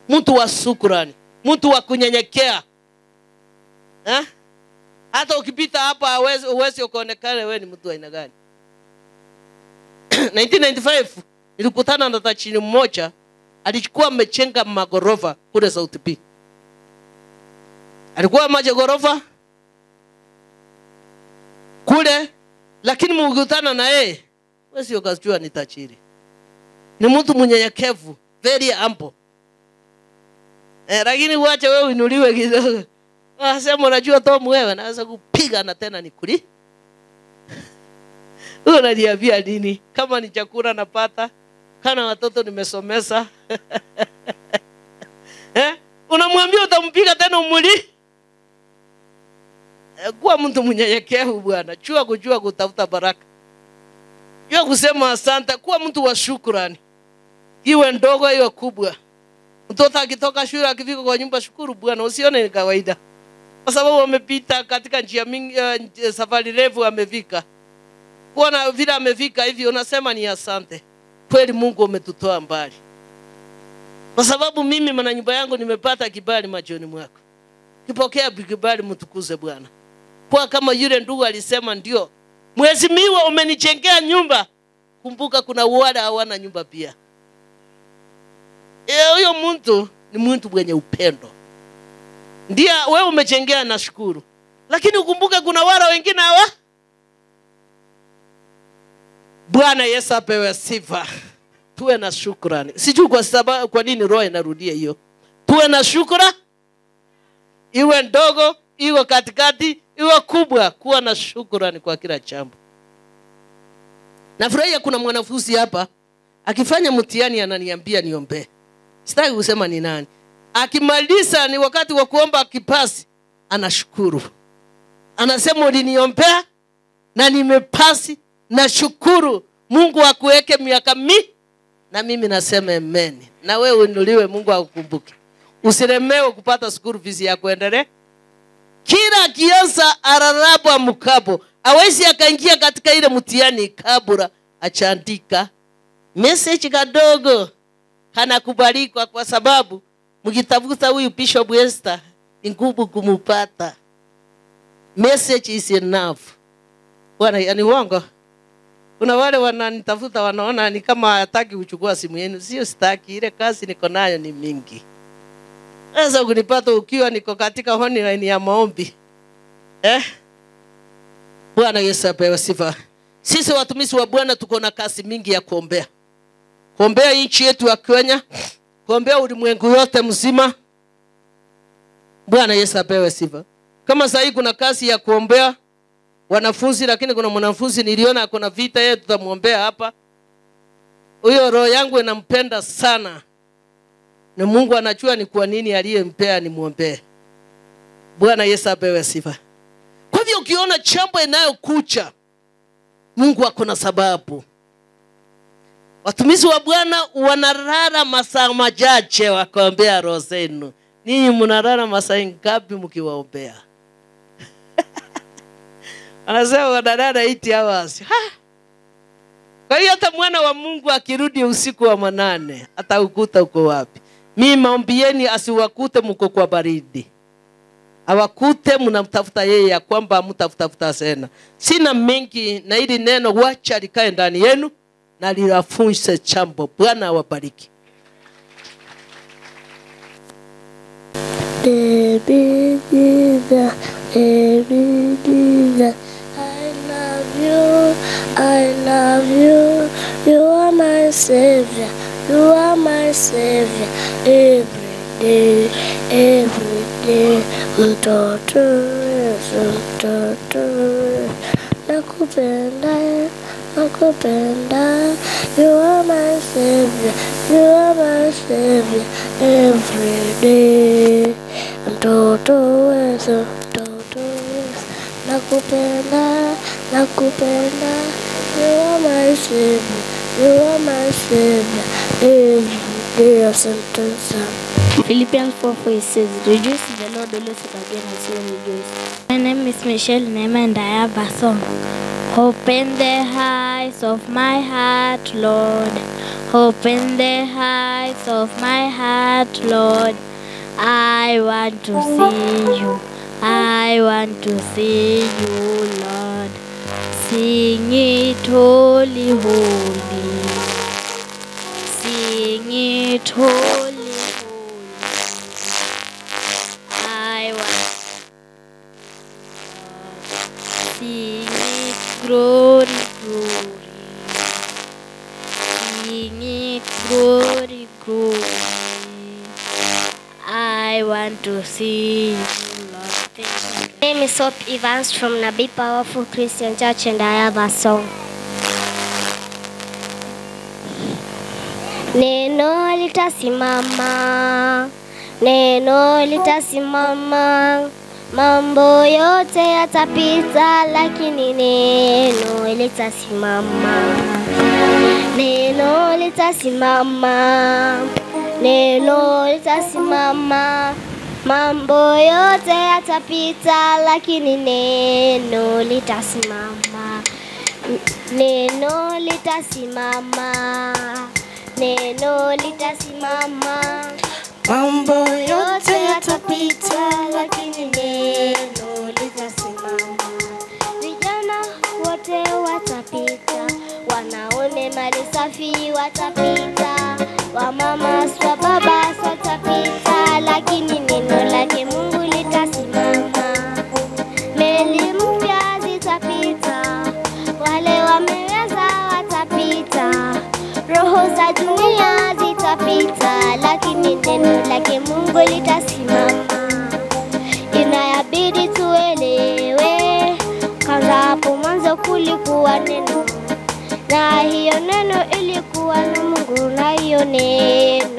mtu wa shukrani, mtu wa kunyenyekea. Hata ukipita hapa uwezi ukaonekana wewe ni mtu aina gani. 1995 nilikutana na tajiri mmoja, alikuwa amechenga magorofa kule South B. Alikuwa magorofa kule, lakini mkutana na yeye wewe ukajua ni tajiri. Ni mtu mnyenyekevu, very humble. Lakini uache wewe inuliwe kidogo. Sema unajua Tom wewe naweza kupiga na tena nikuli. Unaniambia nini? Kama ni chakula napata, kana watoto nimesomesa. Unamwambia utampiga tena umuli? Kuwa mtu mnyenyekevu bwana. Kujua kutafuta baraka. Jua kusema asante, kuwa mtu wa shukrani. Iwe ndogo iwe kubwa. Mtoto akitoka shule akifika kwa nyumba shukuru Bwana, usione ni kawaida. Kwa sababu amepita katika njia mingi, safari refu amefika. Kuona vile amefika hivi unasema ni asante. Kweli Mungu umetutoa mbali. Kwa sababu mimi na nyumba yangu nimepata kibali machoni mwako. Kipokea kibali, mtukuze Bwana. Kwa kama yule ndugu alisema ndio, Mheshimiwa umenijengea nyumba. Kumbuka kuna wale hawana nyumba pia. Huyo mtu ni mtu mwenye upendo. Ndio wewe umejengea na shukuru. Lakini ukumbuke kuna wale wengine hawa. Bwana Yesu apewe sifa. Tuwe na shukrani. Sijui kwa sababu kwa nini roho inarudia hiyo. Tuwe na shukrani. Iwe ndogo, iwe katikati, iwe kubwa, kuwa na shukrani kwa kila jambo. Nafurahia kuna mwanafunzi hapa akifanya mtihani ananiambia niombe. Sitaki kusema ni nani. Akimaliza ni wakati wa kuomba akipasi, anashukuru. Anasema uliniombea na nimepasi, nashukuru. Mungu akuweke miaka mingi. Na mimi nasema amen. Na wewe uinuliwe, Mungu akukumbuke. Usilemewe kupata school fees ya kuendelea. Kila kianza ararabu amukapo, Hawezi akaingia katika ile mtihani kabla achaandika message kadogo kana kubalikwa, kwa sababu mkitafuta huyu Bishop Esther ni ngumu kumupata. Message is enough. Bwana, yani uongo. Kuna wale wananitafuta wanaona ni kama hataki kuchukua simu yenu. Sio sitaki, ile kazi niko nayo ni mingi. Sasa kunipata ukiwa niko katika online ya maombi. Bwana Yesu apewe sifa. Sisi watumishi wa Bwana tuko na kazi mingi ya kuombea. Kuombea nchi yetu ya Kenya, kuombea ulimwengu yote mzima. Bwana Yesu apewe sifa. Kama sasa kuna kazi ya kuombea wanafunzi, lakini kuna mwanafunzi niliona kuna vita yetu, tutamuombea hapa. Huyo roho yangu inampenda sana. Na Mungu anajua ni kwa nini aliyempea nimuombee. Bwana Yesu apewe sifa. Kwa hivyo ukiona jambo inayokuja, Mungu ako na sababu. Watumishi wa Bwana wanalala masaa machache wakuombea roho zenu. Ninyi mnalala masaa ngapi mkiwaombea? Anasema wanalala 8 hours. Kwa hiyo hata mwana wa Mungu akirudi usiku wa manane, ataukuta uko wapi? Mimi maombieni asiwakute mko kwa baridi. Awakute mnamtafuta yeye, ya kwamba mtafuta tena. Sina mengi na hili neno, wacha likae ndani yenu na liwafunze jambo. Bwana awabariki. Baby Jesus, baby Jesus, I love you, I love you. You are my savior, you are my savior. Every day, mtoto nakupenda, nakupenda. You are my savior, you are my savior. Every day, mtoto nakupenda, nakupenda. You are my savior, you are my savior. Every day, Philippians 4:4 says, rejoice in the Lord always, and again I say rejoice. My name is Michelle Nema and I have a song. Open the eyes of my heart, Lord. Open the eyes of my heart, Lord. I want to see you. I want to see you, Lord. Sing it holy, holy. Sing it holy. Glory, glory. Sing it, glory, glory. I want to see you, Lord. Thank you. My name is Hope Evans from Nabi Powerful Christian Church, and I have a song. Neno litasimama, neno litasimama. Mambo yote yatapita, lakini neno litasimama. Neno litasimama, neno litasimama. Mambo yote yatapita, lakini neno litasimama. Neno litasimama, neno litasimama. Mambo yote yatapita, lakini neno litasimama. Vijana wote watapita, wanaone mali safi watapita, wamama wa baba watapita, lakini neno lake Mungu litasimama. Meli mpya zitapita, wale wameweza watapita, roho za dunia zitapita, lakini neno lake Mungu litasimama. Inayabidi tuelewe, kwanza hapo mwanzo kulikuwa neno, na hiyo neno ilikuwa na Mungu, na hiyo neno